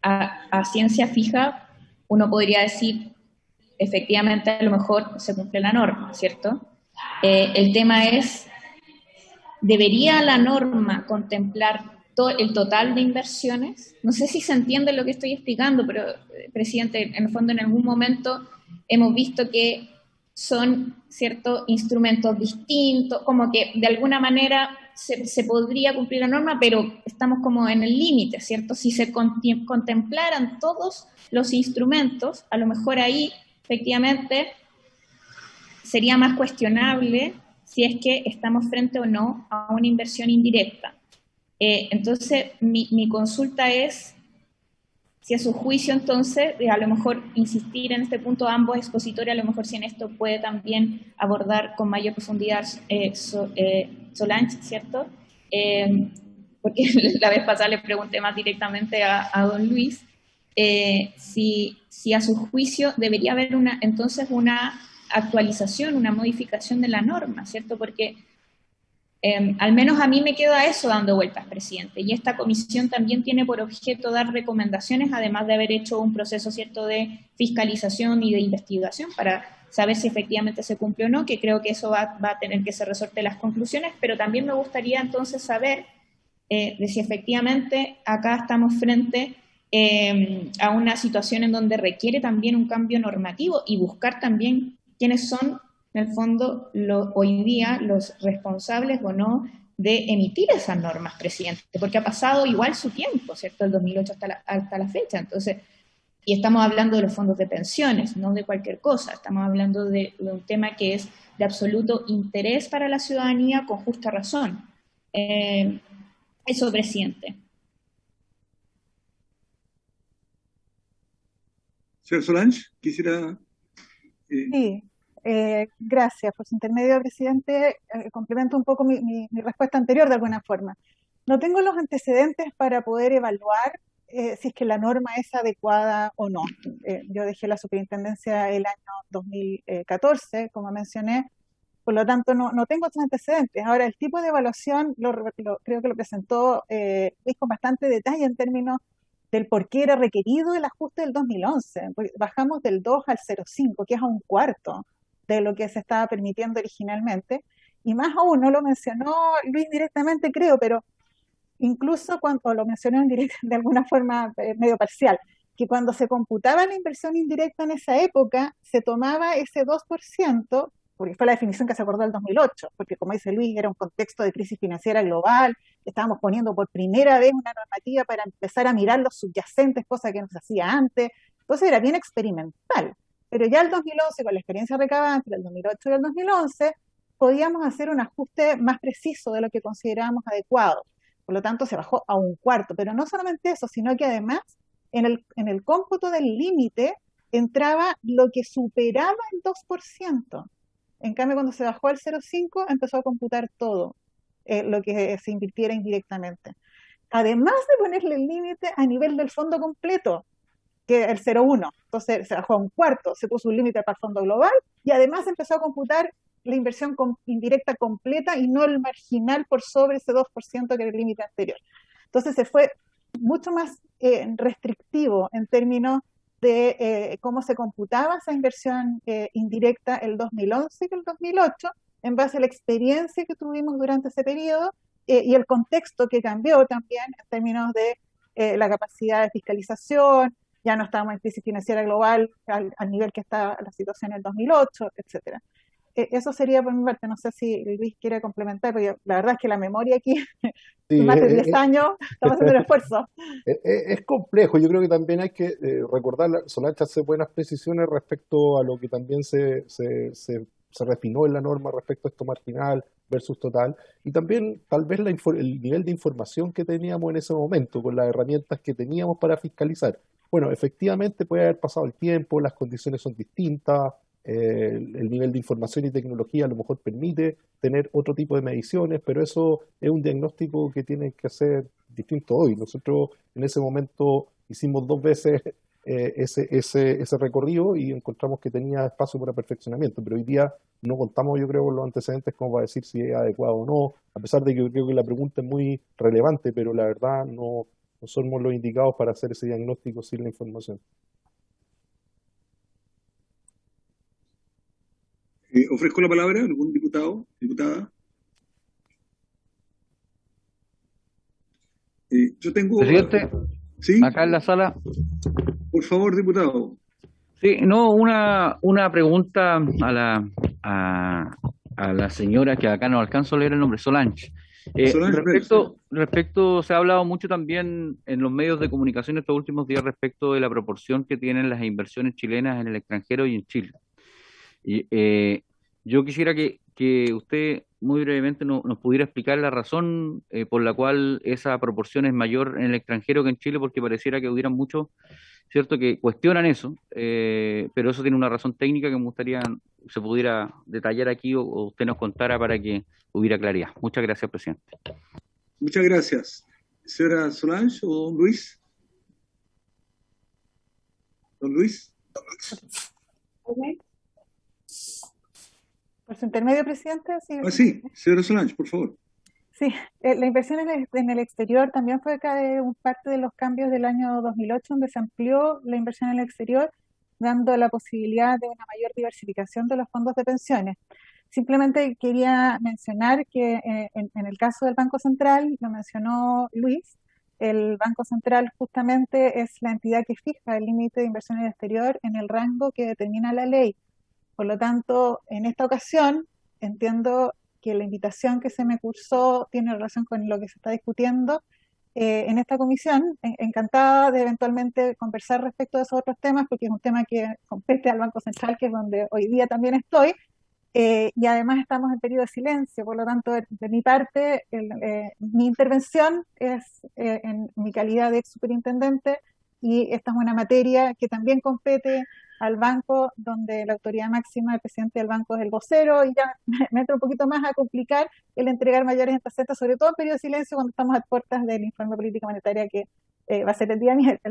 a ciencia fija, uno podría decir, efectivamente, a lo mejor se cumple la norma, ¿cierto? El tema es, ¿debería la norma contemplar el total de inversiones? No sé si se entiende lo que estoy explicando, pero, presidente, en el fondo en algún momento hemos visto que son ciertos instrumentos distintos, como que de alguna manera se podría cumplir la norma, pero estamos como en el límite, ¿cierto? Si se contemplaran todos los instrumentos, a lo mejor ahí efectivamente sería más cuestionable si es que estamos frente o no a una inversión indirecta. Entonces, mi consulta es si a su juicio, entonces, a lo mejor insistir en este punto ambos expositores, a lo mejor si en esto puede también abordar con mayor profundidad Solange, ¿cierto? Porque la vez pasada le pregunté más directamente a don Luis, si a su juicio debería haber entonces una actualización, una modificación de la norma, ¿cierto? Porque al menos a mí me queda eso dando vueltas, presidente, y esta comisión también tiene por objeto dar recomendaciones, además de haber hecho un proceso, ¿cierto?, de fiscalización y de investigación para saber si efectivamente se cumple o no, que creo que eso va a tener que ser resorte las conclusiones, pero también me gustaría entonces saber de si efectivamente acá estamos frente a una situación en donde requiere también un cambio normativo y buscar también quiénes son en el fondo, hoy día, los responsables o no de emitir esas normas, presidente, porque ha pasado igual su tiempo, ¿cierto? El 2008 hasta la fecha, entonces, y estamos hablando de los fondos de pensiones, no de cualquier cosa, estamos hablando de un tema que es de absoluto interés para la ciudadanía con justa razón. Eso, presidente. Señor Solange, quisiera... Sí. Gracias por su intermedio, presidente. Complemento un poco mi respuesta anterior de alguna forma. No tengo los antecedentes para poder evaluar si es que la norma es adecuada o no. Yo dejé la superintendencia el año 2014, como mencioné, por lo tanto no tengo esos antecedentes. Ahora, el tipo de evaluación creo que lo presentó Luis con bastante detalle en términos del por qué era requerido el ajuste del 2011. Bajamos del 2 al 0,5, que es a un cuarto de lo que se estaba permitiendo originalmente, y más aún, no lo mencionó Luis directamente, creo, pero incluso cuando lo mencionó de alguna forma medio parcial, que cuando se computaba la inversión indirecta en esa época, se tomaba ese 2%, porque fue la definición que se acordó en el 2008, porque como dice Luis, era un contexto de crisis financiera global, estábamos poniendo por primera vez una normativa para empezar a mirar los subyacentes, cosa que no se hacía antes, entonces era bien experimental. Pero ya el 2011, con la experiencia recabada entre el 2008 y el 2011, podíamos hacer un ajuste más preciso de lo que considerábamos adecuado. Por lo tanto, se bajó a un cuarto. Pero no solamente eso, sino que además, en el cómputo del límite, entraba lo que superaba el 2%. En cambio, cuando se bajó al 0,5, empezó a computar todo lo que se invirtiera indirectamente. Además de ponerle el límite a nivel del fondo completo, que el 0,1. Entonces se bajó a un cuarto, se puso un límite para el fondo global y además empezó a computar la inversión indirecta completa y no el marginal por sobre ese 2% que era el límite anterior. Entonces se fue mucho más restrictivo en términos de cómo se computaba esa inversión indirecta el 2011 que el 2008, en base a la experiencia que tuvimos durante ese periodo y el contexto que cambió también en términos de la capacidad de fiscalización. Ya no estábamos en crisis financiera global al nivel que está la situación en el 2008, etcétera. Eso sería por mi parte, no sé si Luis quiere complementar, porque la verdad es que la memoria aquí, Sí, más de 10 años, estamos haciendo un esfuerzo. Es complejo, yo creo que también hay que recordar, Solange hace buenas precisiones respecto a lo que también se refinó en la norma respecto a esto marginal versus total, y también tal vez el nivel de información que teníamos en ese momento, con las herramientas que teníamos para fiscalizar. Bueno, efectivamente puede haber pasado el tiempo, las condiciones son distintas, el nivel de información y tecnología a lo mejor permite tener otro tipo de mediciones, pero eso es un diagnóstico que tiene que ser distinto hoy. Nosotros en ese momento hicimos 2 veces ese recorrido y encontramos que tenía espacio para perfeccionamiento, pero hoy día no contamos, yo creo, con los antecedentes como para decir si es adecuado o no, a pesar de que yo creo que la pregunta es muy relevante, pero la verdad no somos los indicados para hacer ese diagnóstico sin la información. Ofrezco la palabra a algún diputado, diputada. Yo tengo... Presidente, ¿Sí? acá en la sala. Por favor, diputado. Sí, no, una pregunta a la señora que acá no alcanzo a leer el nombre, Solange. Solange Respecto, se ha hablado mucho también en los medios de comunicación estos últimos días respecto de la proporción que tienen las inversiones chilenas en el extranjero y en Chile. Y yo quisiera que usted muy brevemente nos pudiera explicar la razón por la cual esa proporción es mayor en el extranjero que en Chile, porque pareciera que hubieran muchos, ¿cierto?, que cuestionan eso, pero eso tiene una razón técnica que me gustaría se pudiera detallar aquí o usted nos contara para que hubiera claridad. Muchas gracias, presidente. Muchas gracias. ¿Señora Solange o don Luis? ¿Don Luis? Por su intermedio, presidente. Sí, sí, señora Solange, por favor. Sí, la inversión en el exterior también fue parte de los cambios del año 2008, donde se amplió la inversión en el exterior, dando la posibilidad de una mayor diversificación de los fondos de pensiones. Simplemente quería mencionar que en el caso del Banco Central, lo mencionó Luis, el Banco Central justamente es la entidad que fija el límite de inversión en el exterior en el rango que determina la ley. Por lo tanto, en esta ocasión entiendo que la invitación que se me cursó tiene relación con lo que se está discutiendo en esta comisión. Encantada de eventualmente conversar respecto de esos otros temas, porque es un tema que compete al Banco Central, que es donde hoy día también estoy, y además estamos en periodo de silencio. Por lo tanto, de mi parte, mi intervención es en mi calidad de ex superintendente, y esta es una materia que también compete al banco, donde la autoridad máxima, el presidente del banco, es el vocero, y ya me entra un poquito más a complicar el entregar mayores facetas, sobre todo en periodo de silencio, cuando estamos a puertas del informe de política monetaria que va a ser el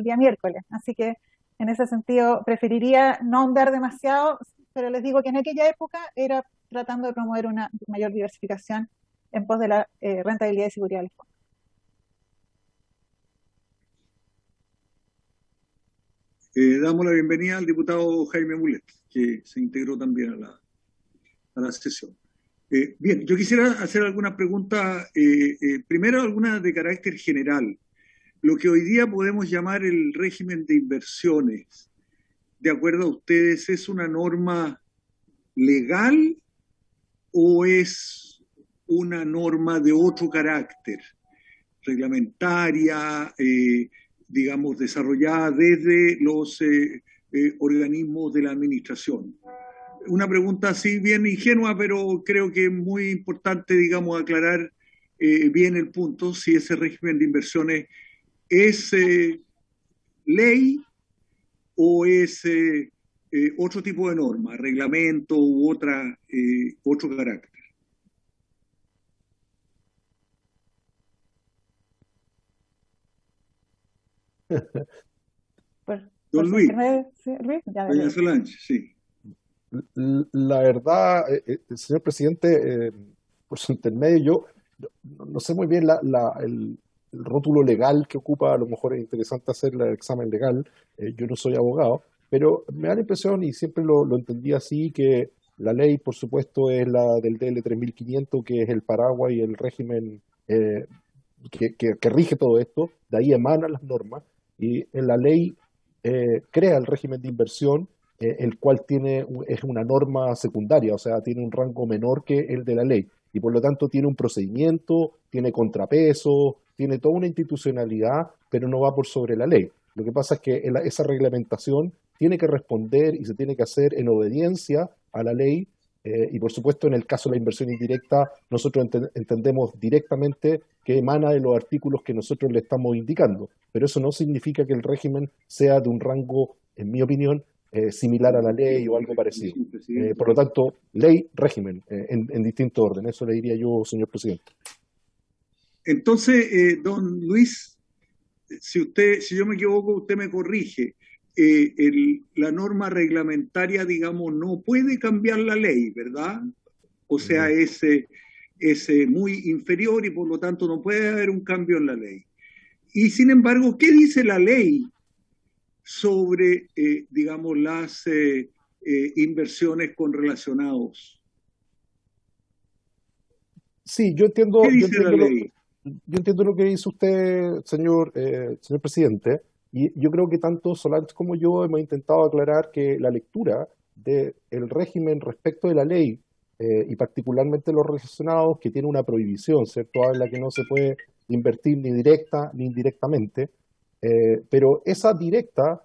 día miércoles. Así que en ese sentido preferiría no ahondar demasiado, pero les digo que en aquella época era tratando de promover una mayor diversificación en pos de la rentabilidad y seguridad del fondo. Damos la bienvenida al diputado Jaime Mulet, que se integró también a la sesión. Bien, yo quisiera hacer algunas preguntas, primero algunas de carácter general. Lo que hoy día podemos llamar el régimen de inversiones, de acuerdo a ustedes, ¿es una norma legal o es una norma de otro carácter, reglamentaria, digamos, desarrollada desde los organismos de la administración? Una pregunta así bien ingenua, pero creo que es muy importante, digamos, aclarar bien el punto, si ese régimen de inversiones es ley o es otro tipo de norma, reglamento u otro carácter. Don Luis. Doña Solange, sí. La verdad, señor presidente, por su intermedio, yo no sé muy bien el rótulo legal que ocupa. A lo mejor es interesante hacer el examen legal. Yo no soy abogado, pero me da la impresión, y siempre lo entendí así, que la ley, por supuesto, es la del DL 3500, que es el paraguas y el régimen que rige todo esto. De ahí emanan las normas, y en la ley crea el régimen de inversión, el cual es una norma secundaria, o sea, tiene un rango menor que el de la ley, y por lo tanto tiene un procedimiento, tiene contrapeso, tiene toda una institucionalidad, pero no va por sobre la ley. Lo que pasa es que esa reglamentación tiene que responder y se tiene que hacer en obediencia a la ley, y por supuesto en el caso de la inversión indirecta, nosotros entendemos directamente que emana de los artículos que nosotros le estamos indicando, pero eso no significa que el régimen sea de un rango, en mi opinión, similar a la ley o algo parecido. Por lo tanto, ley, régimen, en distinto orden. Eso le diría yo, señor presidente. Entonces, don Luis, si yo me equivoco, usted me corrige. La norma reglamentaria, digamos, no puede cambiar la ley, ¿verdad? O sea, es muy inferior y por lo tanto no puede haber un cambio en la ley. Y sin embargo, ¿qué dice la ley sobre, digamos, las inversiones con relacionados. Sí, yo entiendo, ¿Qué dice la ley? yo entiendo lo que dice usted, señor presidente, y yo creo que tanto Solange como yo hemos intentado aclarar que la lectura del régimen respecto de la ley, y particularmente los relacionados, que tiene una prohibición, ¿cierto? Habla que no se puede invertir ni directa ni indirectamente, pero esa directa,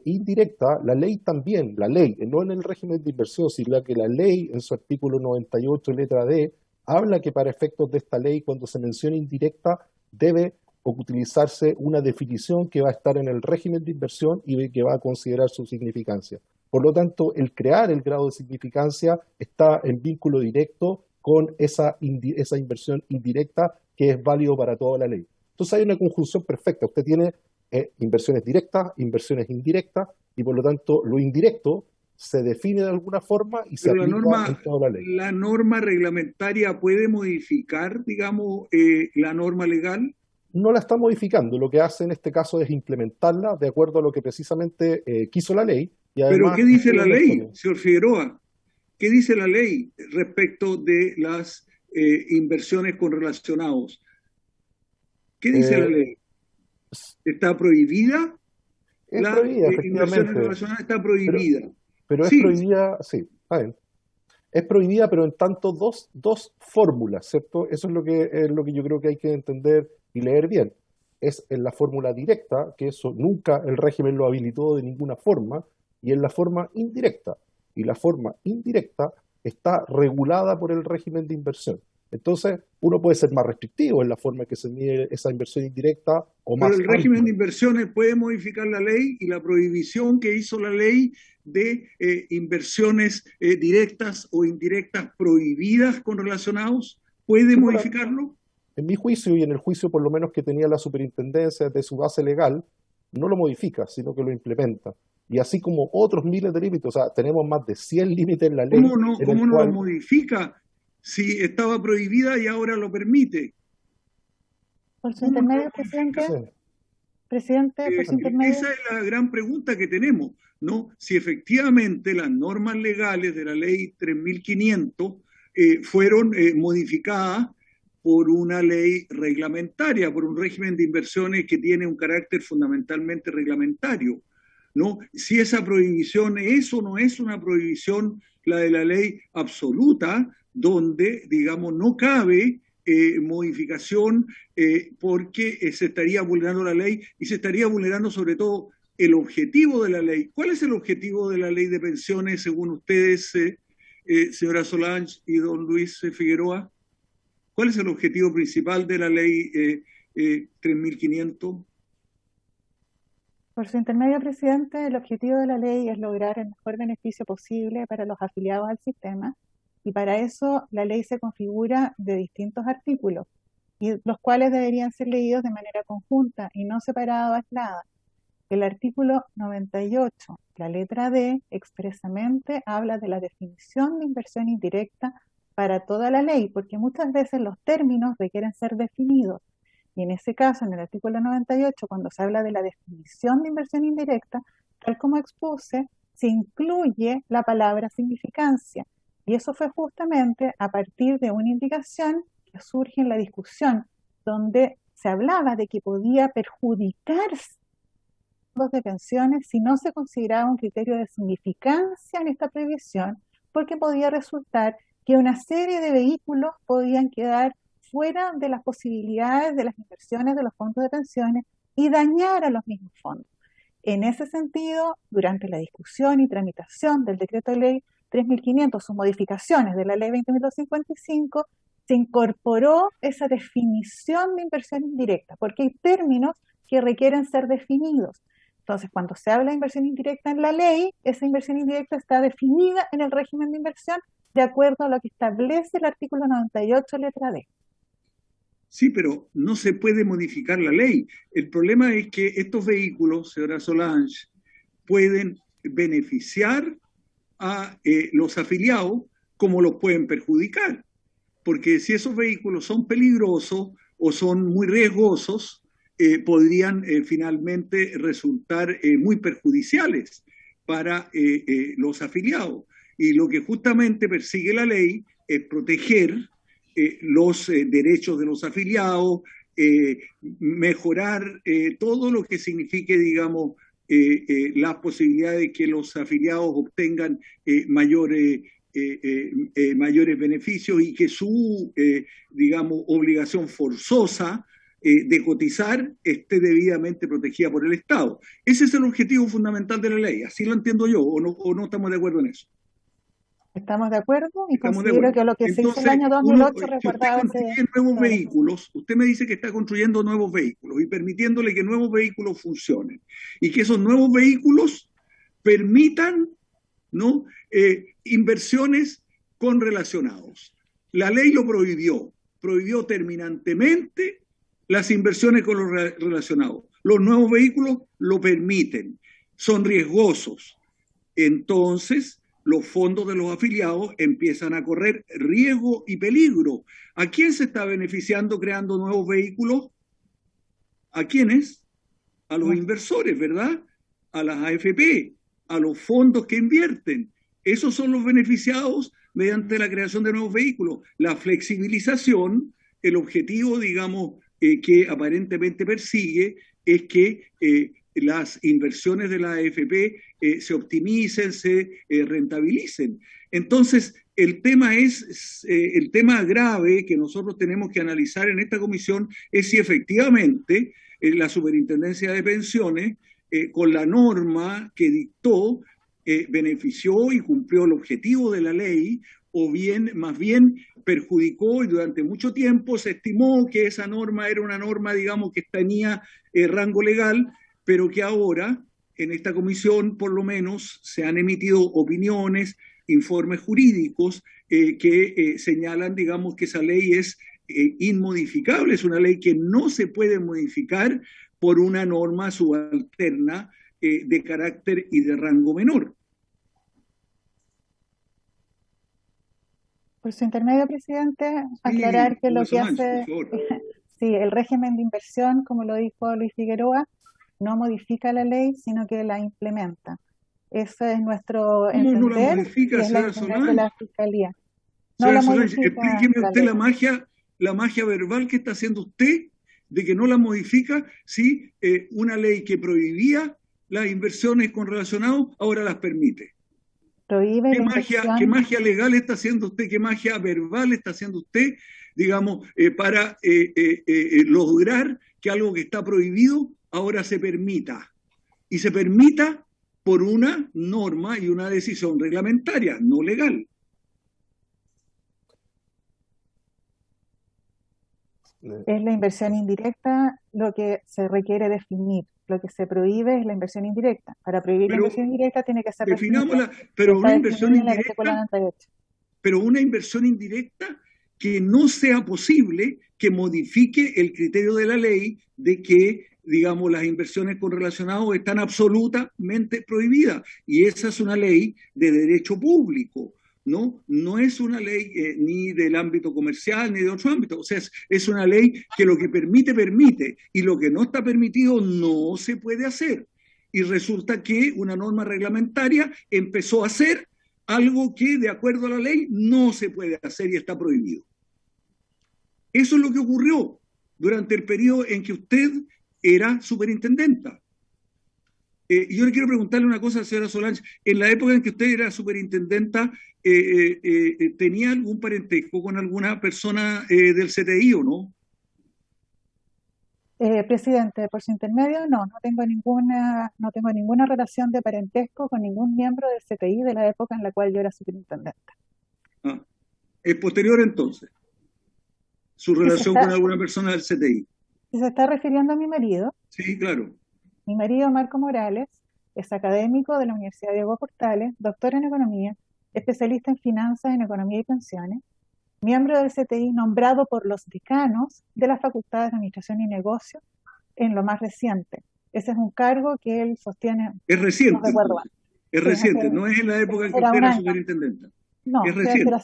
indirecta, la ley también, la ley, no en el régimen de inversión, sino que la ley en su artículo 98, letra D, habla que para efectos de esta ley, cuando se menciona indirecta, debe utilizarse una definición que va a estar en el régimen de inversión y que va a considerar su significancia. Por lo tanto, el crear el grado de significancia está en vínculo directo con esa inversión indirecta que es válido para toda la ley. Entonces hay una conjunción perfecta. Usted tiene inversiones directas, inversiones indirectas, y por lo tanto lo indirecto se define de alguna forma y se aplica en toda la ley. ¿La norma reglamentaria puede modificar, digamos, la norma legal? No la está modificando, lo que hace en este caso es implementarla de acuerdo a lo que precisamente quiso la ley. Y además, ¿pero qué dice la ley, señor Figueroa? ¿Qué dice la ley respecto de las inversiones con relacionados? ¿Qué dice la ley? ¿Está prohibida? Es prohibida, inversiones relacionadas está prohibida. Pero es prohibida, sí, está bien. Es prohibida, pero en tanto dos fórmulas, ¿cierto? Eso es lo que yo creo que hay que entender y leer bien. Es en la fórmula directa, que eso nunca el régimen lo habilitó de ninguna forma, y en la forma indirecta. Y la forma indirecta está regulada por el régimen de inversión. Entonces, uno puede ser más restrictivo en la forma en que se mide esa inversión indirecta o más. Pero el régimen de inversiones puede modificar la ley, y la prohibición que hizo la ley de inversiones directas o indirectas prohibidas con relacionados, ¿puede modificarlo? En mi juicio y en el juicio por lo menos que tenía la superintendencia de su base legal, no lo modifica, sino que lo implementa. Y así como otros miles de límites, o sea, tenemos más de 100 límites en la ley. ¿Cómo no lo modifica si estaba prohibida y ahora lo permite? Por su intermedio, presidente. Presidente, por su intermedio. Esa es la gran pregunta que tenemos, ¿no? Si efectivamente las normas legales de la ley 3500 fueron modificadas por una ley reglamentaria, por un régimen de inversiones que tiene un carácter fundamentalmente reglamentario, ¿no? Si esa prohibición es o no es una prohibición, la de la ley absoluta, donde, digamos, no cabe modificación porque se estaría vulnerando la ley, y se estaría vulnerando sobre todo el objetivo de la ley. ¿Cuál es el objetivo de la ley de pensiones según ustedes, señora Solange y don Luis Figueroa? ¿Cuál es el objetivo principal de la ley 3500? Por su intermedio, presidente, el objetivo de la ley es lograr el mejor beneficio posible para los afiliados al sistema, y para eso la ley se configura de distintos artículos, y los cuales deberían ser leídos de manera conjunta y no separada o aislada. El artículo 98, la letra D, expresamente habla de la definición de inversión indirecta para toda la ley, porque muchas veces los términos requieren ser definidos. Y en ese caso, en el artículo 98, cuando se habla de la definición de inversión indirecta, tal como expuse, se incluye la palabra significancia. Y eso fue justamente a partir de una indicación que surge en la discusión, donde se hablaba de que podía perjudicarse los de pensiones si no se consideraba un criterio de significancia en esta prohibición, porque podía resultar que una serie de vehículos podían quedar fuera de las posibilidades de las inversiones de los fondos de pensiones y dañar a los mismos fondos. En ese sentido, durante la discusión y tramitación del decreto de ley 3500, sus modificaciones de la ley 20.255, se incorporó esa definición de inversión indirecta, porque hay términos que requieren ser definidos. Entonces, cuando se habla de inversión indirecta en la ley, esa inversión indirecta está definida en el régimen de inversión de acuerdo a lo que establece el artículo 98, letra D. Sí, pero no se puede modificar la ley. El problema es que estos vehículos, señora Solange, pueden beneficiar a los afiliados como los pueden perjudicar. Porque si esos vehículos son peligrosos o son muy riesgosos, podrían finalmente resultar muy perjudiciales. para los afiliados. Y lo que justamente persigue la ley es proteger los derechos de los afiliados, mejorar todo lo que signifique, digamos, las posibilidades de que los afiliados obtengan mayores beneficios y que su, digamos, obligación forzosa de cotizar esté debidamente protegida por el Estado. Ese es el objetivo fundamental de la ley, así lo entiendo yo, o no estamos de acuerdo en eso. Estamos de acuerdo y Estamos de considero acuerdo. que lo que se hizo Entonces, el año si 2008 usted recordaba construye nuevos vehículos, usted me dice que está construyendo nuevos vehículos y permitiéndole que nuevos vehículos funcionen y que esos nuevos vehículos permitan, ¿no?, inversiones con relacionados. La ley lo prohibió terminantemente las inversiones con los relacionados. Los nuevos vehículos lo permiten, son riesgosos. Entonces, los fondos de los afiliados empiezan a correr riesgo y peligro. ¿A quién se está beneficiando creando nuevos vehículos? ¿A quiénes? A los inversores, ¿verdad? A las AFP, a los fondos que invierten. Esos son los beneficiados mediante la creación de nuevos vehículos. La flexibilización, el objetivo, digamos, que aparentemente persigue es que las inversiones de la AFP se optimicen, se rentabilicen. Entonces, el tema grave que nosotros tenemos que analizar en esta comisión es si efectivamente la Superintendencia de Pensiones, con la norma que dictó, benefició y cumplió el objetivo de la ley, o bien, más bien, perjudicó, y durante mucho tiempo se estimó que esa norma era una norma, digamos, que tenía rango legal, pero que ahora, en esta comisión, por lo menos, se han emitido opiniones, informes jurídicos que señalan, digamos, que esa ley es inmodificable, es una ley que no se puede modificar por una norma subalterna de carácter y de rango menor. Por su intermedio, presidente, aclarar que lo que hace sí, el régimen de inversión, como lo dijo Luis Figueroa, no modifica la ley, sino que la implementa. Ese es nuestro entender, ¿Cómo no la modifica, es la señora de la Fiscalía. No señora la Solange, modifica explíqueme usted ley. la magia verbal que está haciendo usted de que no la modifica si una ley que prohibía las inversiones con relacionados ahora las permite. Prohíbe ¿Qué la magia, inversión. qué magia legal está haciendo usted? ¿Qué magia verbal está haciendo usted, digamos, para lograr que algo que está prohibido ahora se permita? Y se permita por una norma y una decisión reglamentaria, no legal. Es la inversión indirecta lo que se requiere definir. Lo que se prohíbe es la inversión indirecta. Para prohibir la inversión indirecta tiene que ser definámosla, pero una inversión indirecta, pero una inversión indirecta que no sea posible que modifique el criterio de la ley de que, digamos, las inversiones con relacionados están absolutamente prohibidas. Y esa es una ley de derecho público. No es una ley ni del ámbito comercial ni de otro ámbito, o sea, es una ley que lo que permite, permite, y lo que no está permitido no se puede hacer. Y resulta que una norma reglamentaria empezó a hacer algo que de acuerdo a la ley no se puede hacer y está prohibido. Eso es lo que ocurrió durante el periodo en que usted era superintendenta. Yo le quiero preguntarle una cosa, señora Solange. En la época en que usted era superintendenta, ¿tenía algún parentesco con alguna persona del CTI o no? Presidente, por su intermedio, no tengo ninguna relación de parentesco con ningún miembro del CTI de la época en la cual yo era superintendente. ¿Es posterior entonces su relación con alguna persona del CTI? Si se está refiriendo a mi marido. Sí, claro. Mi marido, Marco Morales, es académico de la Universidad Diego Portales, doctor en economía, especialista en finanzas, en economía y pensiones, miembro del CTI nombrado por los decanos de las facultades de Administración y Negocios en lo más reciente. Ese es un cargo que él sostiene. Es reciente. No recuerdo. Es reciente, no es en la época en que usted era superintendente. No, es reciente.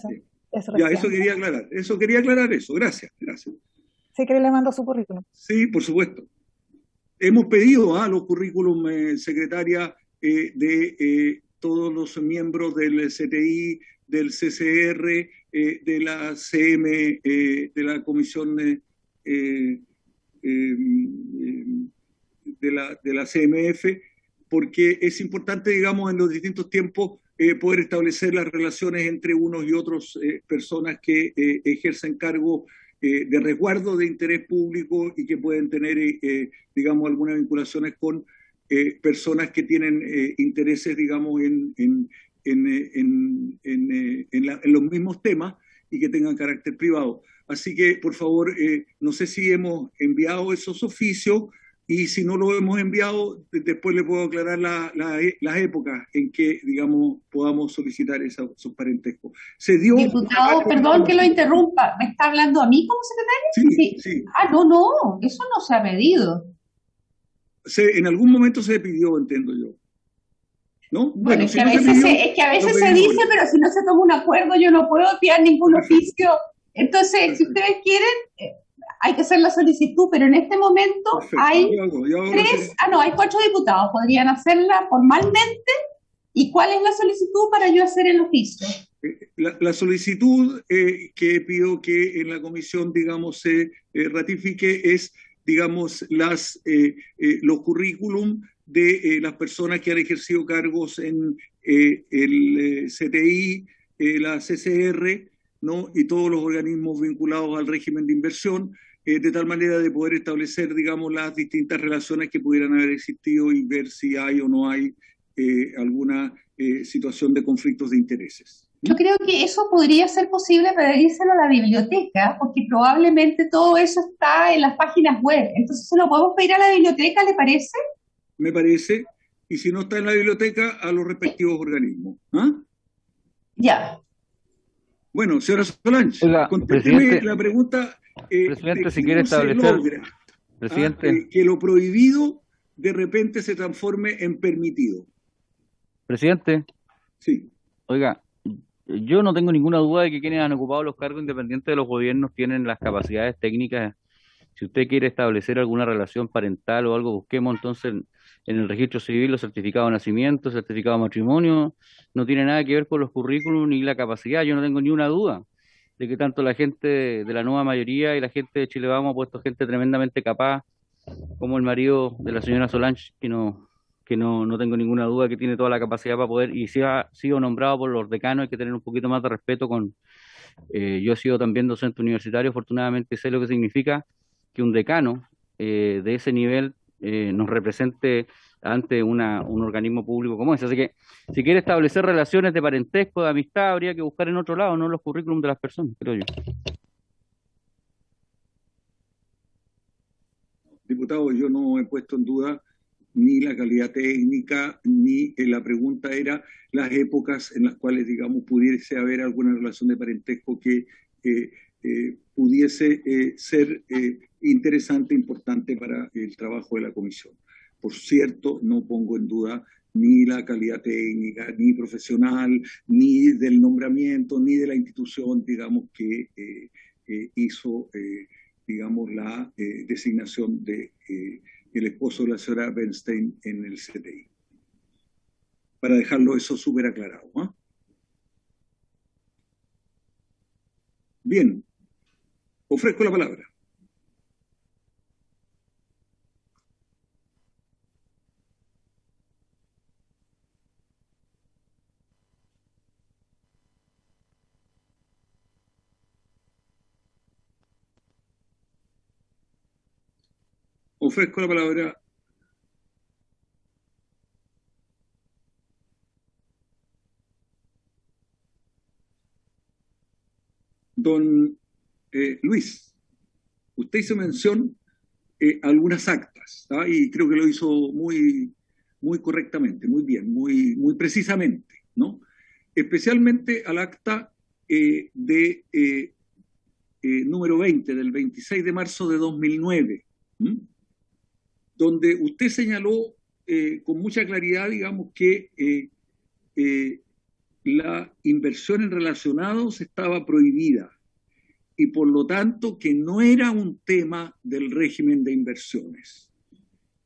Es reciente. Ya, eso quería aclarar eso. Gracias. Sí, que le mando su currículum. Sí, por supuesto. Hemos pedido a los currículum, secretaria, de todos los miembros del CTI, del CCR, de la CM, de la Comisión de la CMF, porque es importante, digamos, en los distintos tiempos poder establecer las relaciones entre unos y otros personas que ejercen cargos de resguardo de interés público y que pueden tener, digamos, algunas vinculaciones con personas que tienen intereses, digamos, en los mismos temas y que tengan carácter privado. Así que, por favor, no sé si hemos enviado esos oficios, y si no lo hemos enviado, después le puedo aclarar las épocas en que, digamos, podamos solicitar esos parentescos. Se dio... Diputado, perdón que lo interrumpa. ¿Me está hablando a mí como secretario? Sí, sí. Ah, no, eso no se ha pedido. En algún momento se pidió, entiendo yo. ¿No? Bueno, es que a veces se dice, pero si no se toma un acuerdo, yo no puedo enviar ningún oficio. Entonces, si ustedes quieren, hay que hacer la solicitud, pero en este momento hay hay 4 diputados, podrían hacerla formalmente. ¿Y cuál es la solicitud para yo hacer el oficio? La solicitud que pido que en la comisión, digamos, se ratifique es, digamos, los currículum de las personas que han ejercido cargos en el CTI, la CCR, ¿no? Y todos los organismos vinculados al régimen de inversión, de tal manera de poder establecer, digamos, las distintas relaciones que pudieran haber existido y ver si hay o no hay alguna situación de conflictos de intereses. Yo creo que eso podría ser posible pedírselo a la biblioteca, porque probablemente todo eso está en las páginas web. Entonces, ¿se lo podemos pedir a la biblioteca, le parece? Me parece, y si no está en la biblioteca, a los respectivos organismos. ¿Ah? Ya. Bueno, señora Solange, contésteme la pregunta. Presidente, si quiere establecer, presidente, que lo prohibido de repente se transforme en permitido. Presidente. Sí. Oiga, yo no tengo ninguna duda de que quienes han ocupado los cargos independientes de los gobiernos tienen las capacidades técnicas. Si usted quiere establecer alguna relación parental o algo, busquemos entonces en el registro civil los certificados de nacimiento, certificados de matrimonio. No tiene nada que ver con los currículums ni la capacidad. Yo no tengo ni una duda de que tanto la gente de la nueva mayoría y la gente de Chile Vamos ha puesto gente tremendamente capaz, como el marido de la señora Solange, que no tengo ninguna duda que tiene toda la capacidad para poder, y si ha sido nombrado por los decanos, hay que tener un poquito más de respeto con... yo he sido también docente universitario, afortunadamente sé lo que significa que un decano de ese nivel nos represente ante un organismo público como ese. Así que si quiere establecer relaciones de parentesco, de amistad, habría que buscar en otro lado, no en los currículums de las personas, creo yo. Diputado, yo no he puesto en duda ni la calidad técnica, ni la pregunta era las épocas en las cuales, digamos, pudiese haber alguna relación de parentesco que pudiese ser interesante, importante para el trabajo de la comisión. Por cierto, no pongo en duda ni la calidad técnica, ni profesional, ni del nombramiento, ni de la institución, digamos, que hizo, digamos, la designación de el esposo de la señora Bernstein en el CTI. Para dejarlo eso súper aclarado, ¿eh? Bien, ofrezco la palabra. Ofrezco la palabra don Luis. Usted hizo mención a algunas actas, ¿tá? Y creo que lo hizo muy correctamente, muy bien, muy precisamente, ¿no? Especialmente al acta número 20 del 26 de marzo de 2009, donde usted señaló con mucha claridad, digamos, que la inversión en relacionados estaba prohibida y por lo tanto que no era un tema del régimen de inversiones.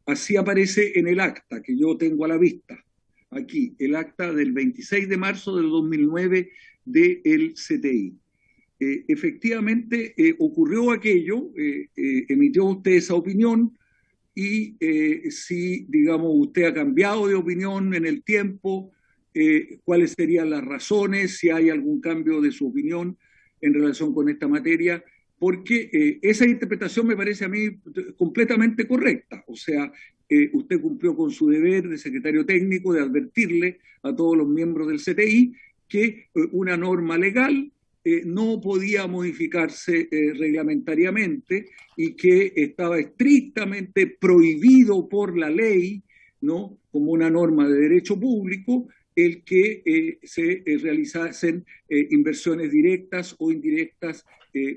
Así aparece en el acta que yo tengo a la vista. aquí el acta del 26 de marzo del 2009 del CTI. Efectivamente, ocurrió aquello, emitió usted esa opinión, y si, digamos, usted ha cambiado de opinión en el tiempo, cuáles serían las razones, si hay algún cambio de su opinión en relación con esta materia, porque esa interpretación me parece a mí completamente correcta. O sea, usted cumplió con su deber de secretario técnico de advertirle a todos los miembros del CTI que una norma legal no podía modificarse reglamentariamente y que estaba estrictamente prohibido por la ley, ¿no?, como una norma de derecho público, el que se realizasen inversiones directas o indirectas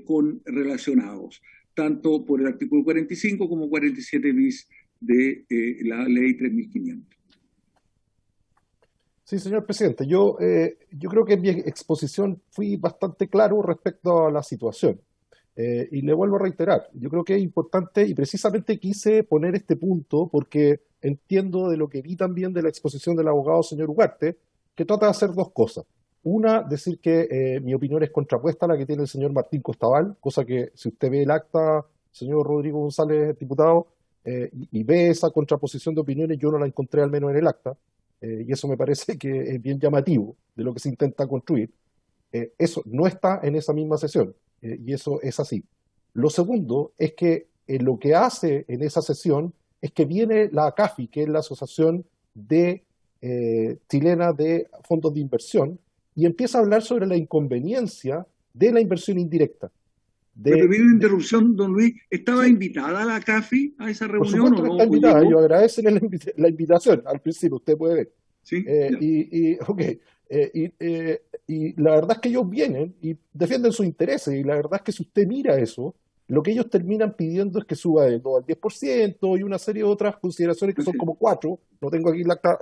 con relacionados, tanto por el artículo 45 como 47 bis de la ley 3500. Sí, señor presidente, yo creo que en mi exposición fui bastante claro respecto a la situación. Y le vuelvo a reiterar, yo creo que es importante y precisamente quise poner este punto porque entiendo de lo que vi también de la exposición del abogado señor Ugarte, que trata de hacer dos cosas. Una, decir que mi opinión es contrapuesta a la que tiene el señor Martín Costabal, cosa que si usted ve el acta, señor Rodrigo González, diputado, y ve esa contraposición de opiniones, yo no la encontré al menos en el acta. Y eso me parece que es bien llamativo de lo que se intenta construir. Eso no está en esa misma sesión, y eso es así. Lo segundo es que lo que hace en esa sesión es que viene la ACAFI, que es la Asociación Chilena de Fondos de Inversión, y empieza a hablar sobre la inconveniencia de la inversión indirecta. Me permite una interrupción, don Luis. ¿Estaba invitada la CAFI a esa reunión? Por supuesto que está invitada. Yo agradezco la invitación al principio, usted puede ver. Sí. Y la verdad es que ellos vienen y defienden sus intereses. Y la verdad es que si usted mira eso, lo que ellos terminan pidiendo es que suba del 2 al 10% y una serie de otras consideraciones que son como 4. No tengo aquí la acta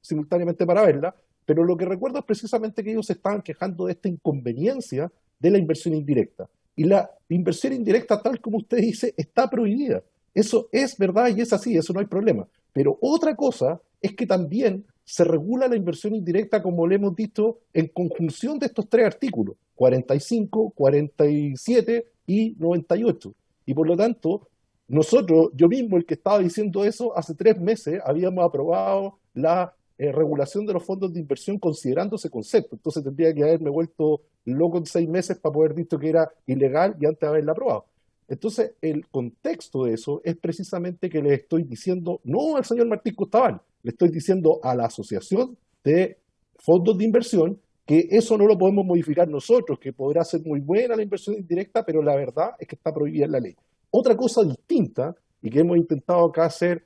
simultáneamente para verla. Pero lo que recuerdo es precisamente que ellos se estaban quejando de esta inconveniencia de la inversión indirecta. Y la inversión indirecta, tal como usted dice, está prohibida. Eso es verdad y es así, eso no hay problema. Pero otra cosa es que también se regula la inversión indirecta, como le hemos dicho, en conjunción de estos tres artículos, 45, 47 y 98. Y por lo tanto, nosotros, yo mismo, el que estaba diciendo eso, hace 3 meses habíamos aprobado la regulación de los fondos de inversión considerando ese concepto. Entonces tendría que haberme vuelto loco en 6 meses para poder visto que era ilegal y antes de haberla aprobado. Entonces, el contexto de eso es precisamente que le estoy diciendo, no al señor Martín Costabal, le estoy diciendo a la Asociación de Fondos de Inversión que eso no lo podemos modificar nosotros, que podrá ser muy buena la inversión indirecta, pero la verdad es que está prohibida en la ley. Otra cosa distinta, y que hemos intentado acá hacer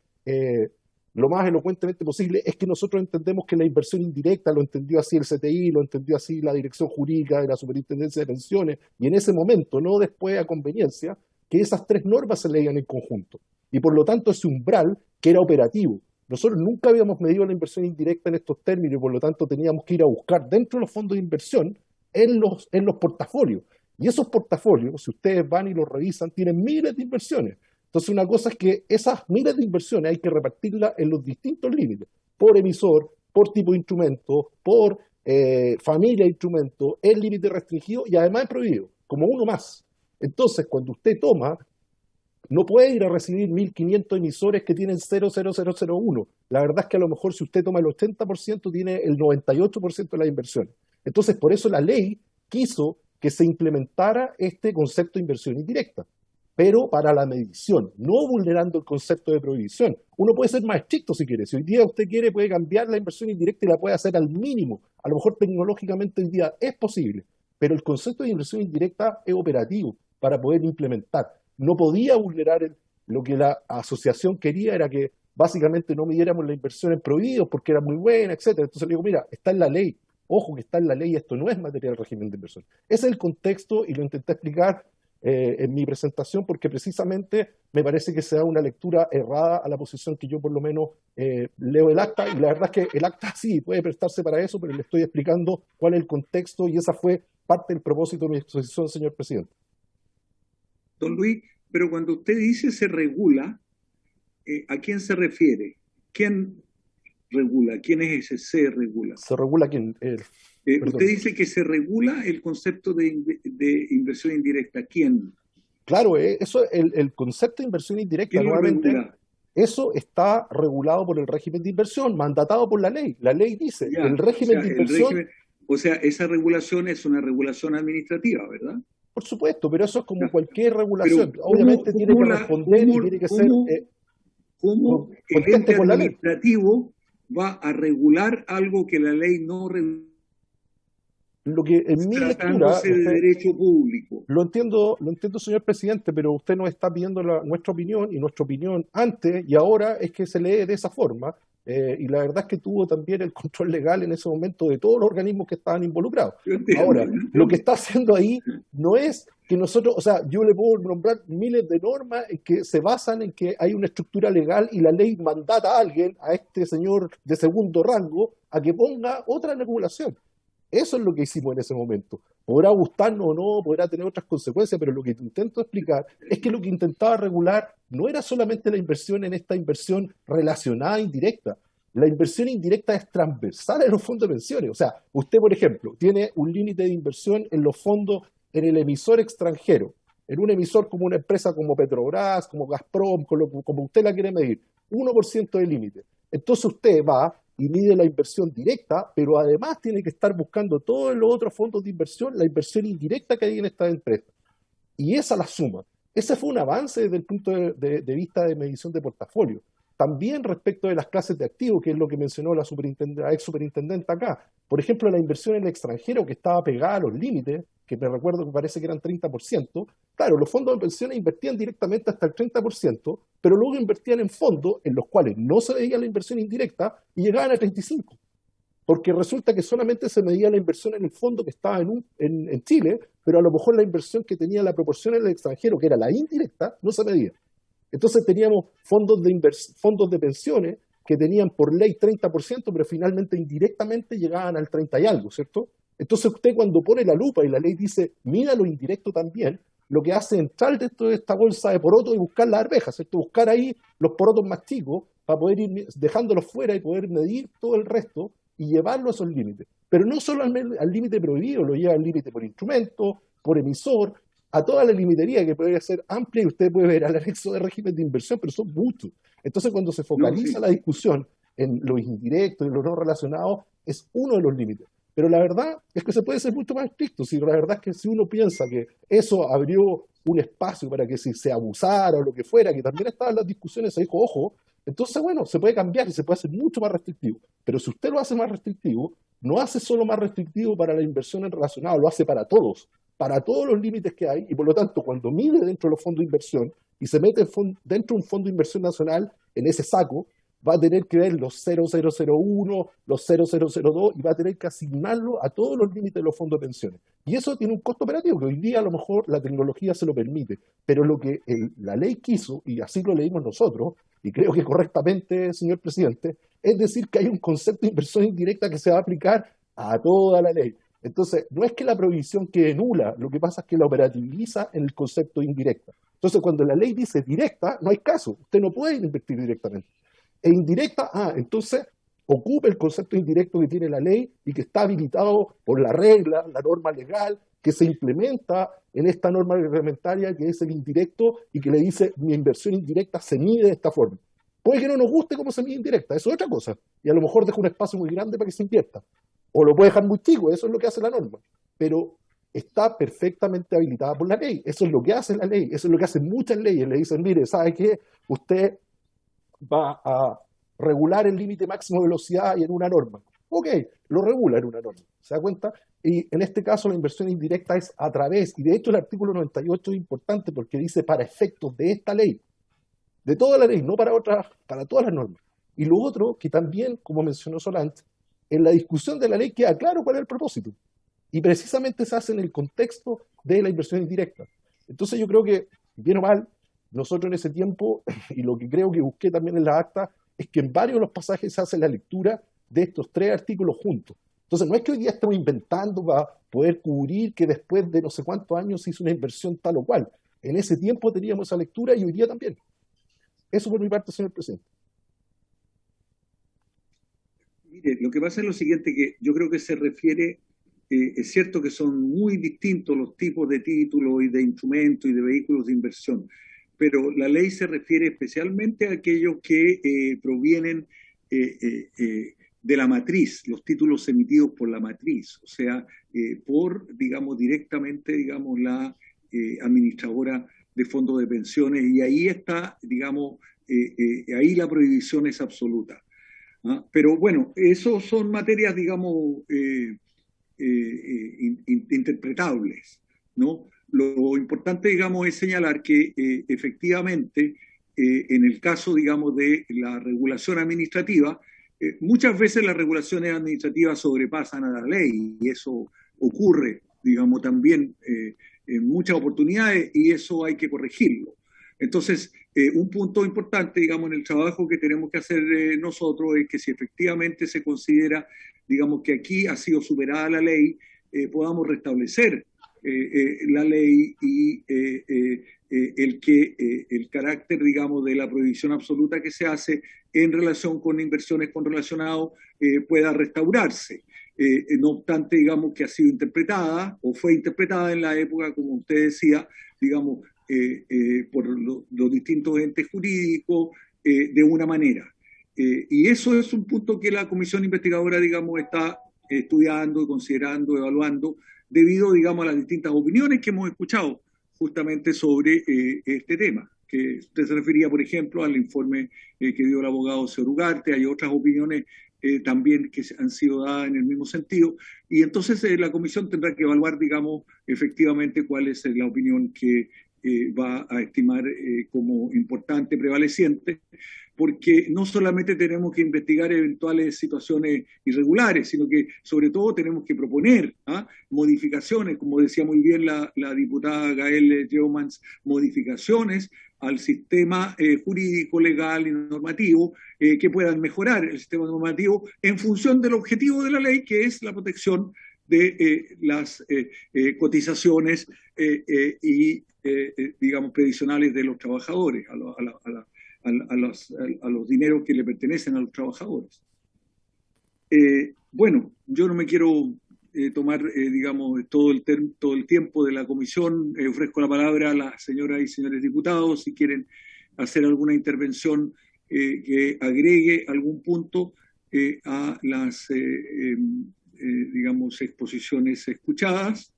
lo más elocuentemente posible, es que nosotros entendemos que la inversión indirecta, lo entendió así el CTI, lo entendió así la Dirección Jurídica de la Superintendencia de Pensiones, y en ese momento, no después a conveniencia, que esas 3 normas se leían en conjunto. Y por lo tanto ese umbral que era operativo. Nosotros nunca habíamos medido la inversión indirecta en estos términos y por lo tanto teníamos que ir a buscar dentro de los fondos de inversión en los portafolios. Y esos portafolios, si ustedes van y los revisan, tienen miles de inversiones. Entonces una cosa es que esas miles de inversiones hay que repartirlas en los distintos límites, por emisor, por tipo de instrumento, por familia de instrumento, el límite restringido y además prohibido, como uno más. Entonces, cuando usted toma, no puede ir a recibir 1.500 emisores que tienen 0,0001. La verdad es que a lo mejor si usted toma el 80%, tiene el 98% de las inversiones. Entonces, por eso la ley quiso que se implementara este concepto de inversión indirecta, pero para la medición, no vulnerando el concepto de prohibición. Uno puede ser más estricto si quiere. Si hoy día usted quiere, puede cambiar la inversión indirecta y la puede hacer al mínimo. A lo mejor tecnológicamente hoy día es posible, pero el concepto de inversión indirecta es operativo para poder implementar. No podía vulnerar lo que la asociación quería, era que básicamente no midiéramos la inversión en prohibidos porque era muy buena, etcétera. Entonces le digo, mira, está en la ley. Ojo que está en la ley, esto no es materia del régimen de inversión. Ese es el contexto y lo intenté explicar en mi presentación porque precisamente me parece que se da una lectura errada a la posición que yo por lo menos leo el acta, y la verdad es que el acta sí puede prestarse para eso, pero le estoy explicando cuál es el contexto y esa fue parte del propósito de mi exposición, señor presidente. Don Luis, pero cuando usted dice se regula, ¿a quién se refiere? regula? ¿Quién es ese se regula? ¿Se regula quién? Usted dice que se regula el concepto de inversión indirecta. ¿Quién? Claro, eso, el concepto de inversión indirecta, ¿Quién lo nuevamente, regula? eso está regulado por el régimen de inversión, mandatado por la ley. La ley dice, Ya, el régimen de inversión, o sea, esa regulación es una regulación administrativa, ¿verdad? por supuesto, pero eso es como Ya. cualquier regulación. Pero Obviamente tiene que responder y tiene que ser ¿cómo el conteste ente con la ley. administrativo va a regular algo que la ley no regula? Lo que en mi lectura, Tratándose de derecho público. lo entiendo, señor presidente, pero usted nos está pidiendo nuestra opinión, y nuestra opinión antes y ahora es que se lee de esa forma, y la verdad es que tuvo también el control legal en ese momento de todos los organismos que estaban involucrados. Ahora, lo que está haciendo ahí no es que nosotros, o sea, yo le puedo nombrar miles de normas que se basan en que hay una estructura legal y la ley mandata a alguien, a este señor de segundo rango, a que ponga otra regulación. Eso es lo que hicimos en ese momento. Podrá gustarnos o no, podrá tener otras consecuencias, pero lo que intento explicar es que lo que intentaba regular no era solamente la inversión en esta inversión relacionada indirecta. La inversión indirecta es transversal en los fondos de pensiones. O sea, usted, por ejemplo, tiene un límite de inversión en los fondos en el emisor extranjero, en un emisor como una empresa como Petrobras, como Gazprom, como usted la quiere medir, 1% de límite. Entonces usted va y mide la inversión directa, pero además tiene que estar buscando todos los otros fondos de inversión, la inversión indirecta que hay en esta empresa. Y esa la suma. Ese fue un avance desde el punto de vista de medición de portafolio. También respecto de las clases de activos, que es lo que mencionó la ex superintendente acá. Por ejemplo, la inversión en el extranjero, que estaba pegada a los límites, que me recuerdo que parece que eran 30%. Claro, los fondos de pensiones invertían directamente hasta el 30%, pero luego invertían en fondos en los cuales no se veía la inversión indirecta y llegaban a 35%. Porque resulta que solamente se medía la inversión en el fondo que estaba en Chile, pero a lo mejor la inversión que tenía la proporción en el extranjero, que era la indirecta, no se medía. Entonces teníamos fondos de pensiones que tenían por ley 30%, pero finalmente indirectamente llegaban al 30 y algo, ¿cierto? Entonces usted cuando pone la lupa y la ley dice, mira lo indirecto también, lo que hace es entrar dentro de esta bolsa de porotos y buscar las arvejas, ¿cierto? Buscar ahí los porotos más chicos para poder ir dejándolos fuera y poder medir todo el resto y llevarlo a esos límites. Pero no solo al límite prohibido, lo lleva al límite por instrumento, por emisor, a toda la limitería que puede ser amplia, y usted puede ver al anexo de régimen de inversión, pero son muchos. Entonces, cuando se focaliza la discusión en los indirectos y los no relacionados, es uno de los límites. Pero la verdad es que se puede ser mucho más estricto. Si la verdad es que si uno piensa que eso abrió un espacio para que si se abusara o lo que fuera, que también estaban las discusiones, se dijo, ojo, entonces, bueno, se puede cambiar y se puede hacer mucho más restrictivo. Pero si usted lo hace más restrictivo, no hace solo más restrictivo para la inversión en relacionado, lo hace para todos los límites que hay, y por lo tanto, cuando mide dentro de los fondos de inversión y se mete dentro de un fondo de inversión nacional, en ese saco, va a tener que ver los 0001, los 0002, y va a tener que asignarlo a todos los límites de los fondos de pensiones. Y eso tiene un costo operativo, que hoy día a lo mejor la tecnología se lo permite, pero lo que la ley quiso, y así lo leímos nosotros, y creo que correctamente, señor presidente, es decir que hay un concepto de inversión indirecta que se va a aplicar a toda la ley. Entonces, no es que la prohibición quede nula, lo que pasa es que la operativiza en el concepto de indirecta. Entonces, cuando la ley dice directa, no hay caso, usted no puede invertir directamente. E indirecta, entonces ocupa el concepto indirecto que tiene la ley y que está habilitado por la regla, la norma legal, que se implementa en esta norma reglamentaria que es el indirecto y que le dice mi inversión indirecta se mide de esta forma. Puede que no nos guste cómo se mide indirecta, eso es otra cosa, y a lo mejor deja un espacio muy grande para que se invierta, o lo puede dejar muy chico, eso es lo que hace la norma, pero está perfectamente habilitada por la ley, eso es lo que hace la ley, eso es lo que hacen muchas leyes, le dicen, mire, ¿sabe qué? Usted va a regular el límite máximo de velocidad y en una norma. Ok, lo regula en una norma, ¿se da cuenta? Y en este caso la inversión indirecta es a través, y de hecho el artículo 98 es importante porque dice para efectos de esta ley, de toda la ley, no para otras, para todas las normas. Y lo otro, que también, como mencionó Solange, en la discusión de la ley queda claro cuál es el propósito. Y precisamente se hace en el contexto de la inversión indirecta. Entonces yo creo que, bien o mal, nosotros en ese tiempo, y lo que creo que busqué también en la acta, es que en varios de los pasajes se hace la lectura de estos tres artículos juntos. Entonces no es que hoy día estemos inventando para poder cubrir que después de no sé cuántos años se hizo una inversión tal o cual. En ese tiempo teníamos esa lectura y hoy día también. Eso por mi parte, señor presidente. Mire, lo que pasa es lo siguiente, que yo creo que se refiere, es cierto que son muy distintos los tipos de títulos y de instrumentos y de vehículos de inversión, pero la ley se refiere especialmente a aquellos que provienen de la matriz, los títulos emitidos por la matriz, o sea, por, digamos, directamente, digamos, la administradora de fondos de pensiones, y ahí está, digamos, ahí la prohibición es absoluta. ¿Ah? Pero bueno, eso son materias, digamos, interpretables, ¿no? Lo importante, digamos, es señalar que efectivamente, en el caso, digamos, de la regulación administrativa, muchas veces las regulaciones administrativas sobrepasan a la ley, y eso ocurre, digamos, también en muchas oportunidades, y eso hay que corregirlo. Entonces, un punto importante, digamos, en el trabajo que tenemos que hacer nosotros es que si efectivamente se considera, digamos, que aquí ha sido superada la ley, podamos restablecer la ley y el carácter, digamos, de la prohibición absoluta que se hace en relación con inversiones con relacionados pueda restaurarse. No obstante, digamos, que ha sido interpretada o fue interpretada en la época, como usted decía, digamos, por los distintos entes jurídicos de una manera. Y eso es un punto que la comisión investigadora, digamos, está estudiando, considerando, evaluando, debido, digamos, a las distintas opiniones que hemos escuchado justamente sobre este tema. Que usted se refería, por ejemplo, al informe que dio el abogado señor Ugarte. Hay otras opiniones también que han sido dadas en el mismo sentido, y entonces la comisión tendrá que evaluar, digamos, efectivamente cuál es la opinión que va a estimar como importante, prevaleciente, porque no solamente tenemos que investigar eventuales situaciones irregulares, sino que sobre todo tenemos que proponer modificaciones, como decía muy bien la diputada Gael Yeomans, modificaciones al sistema jurídico, legal y normativo que puedan mejorar el sistema normativo en función del objetivo de la ley, que es la protección de las cotizaciones y, digamos, previsionales de los trabajadores, a los dineros que le pertenecen a los trabajadores. Bueno, yo no me quiero tomar, digamos, todo el tiempo de la comisión. Ofrezco la palabra a las señoras y señores diputados si quieren hacer alguna intervención que agregue algún punto a las, digamos, exposiciones escuchadas.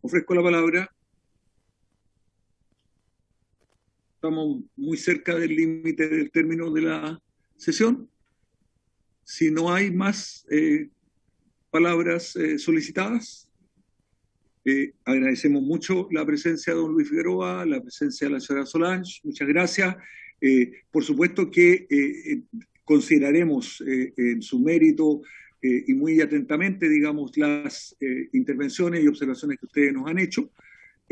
Ofrezco la palabra. Estamos muy cerca del límite del término de la sesión. Si no hay más palabras solicitadas, agradecemos mucho la presencia de don Luis Figueroa, la presencia de la señora Solange. Muchas gracias. Por supuesto que consideraremos en su mérito y muy atentamente, digamos, las intervenciones y observaciones que ustedes nos han hecho.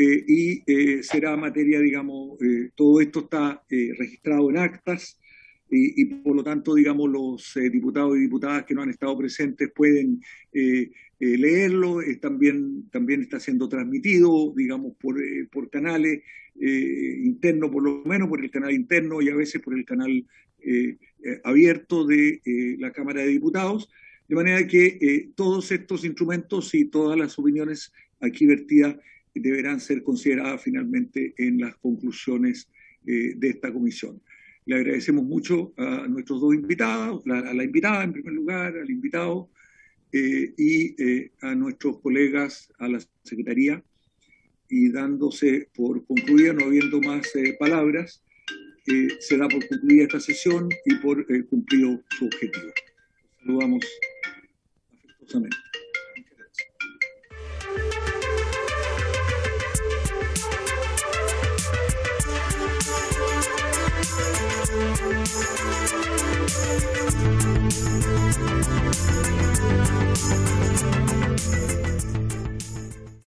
Y será materia, digamos, todo esto está registrado en actas y por lo tanto, digamos, los diputados y diputadas que no han estado presentes pueden leerlo. También está siendo transmitido, digamos, por canales internos, por lo menos por el canal interno y a veces por el canal abierto de la Cámara de Diputados, de manera que todos estos instrumentos y todas las opiniones aquí vertidas deberán ser consideradas finalmente en las conclusiones de esta comisión. Le agradecemos mucho a nuestros dos invitados, a la invitada en primer lugar, al invitado y a nuestros colegas, a la Secretaría, y dándose por concluida, no habiendo más palabras, se da por concluida esta sesión y por cumplido su objetivo. Saludamos afectuosamente.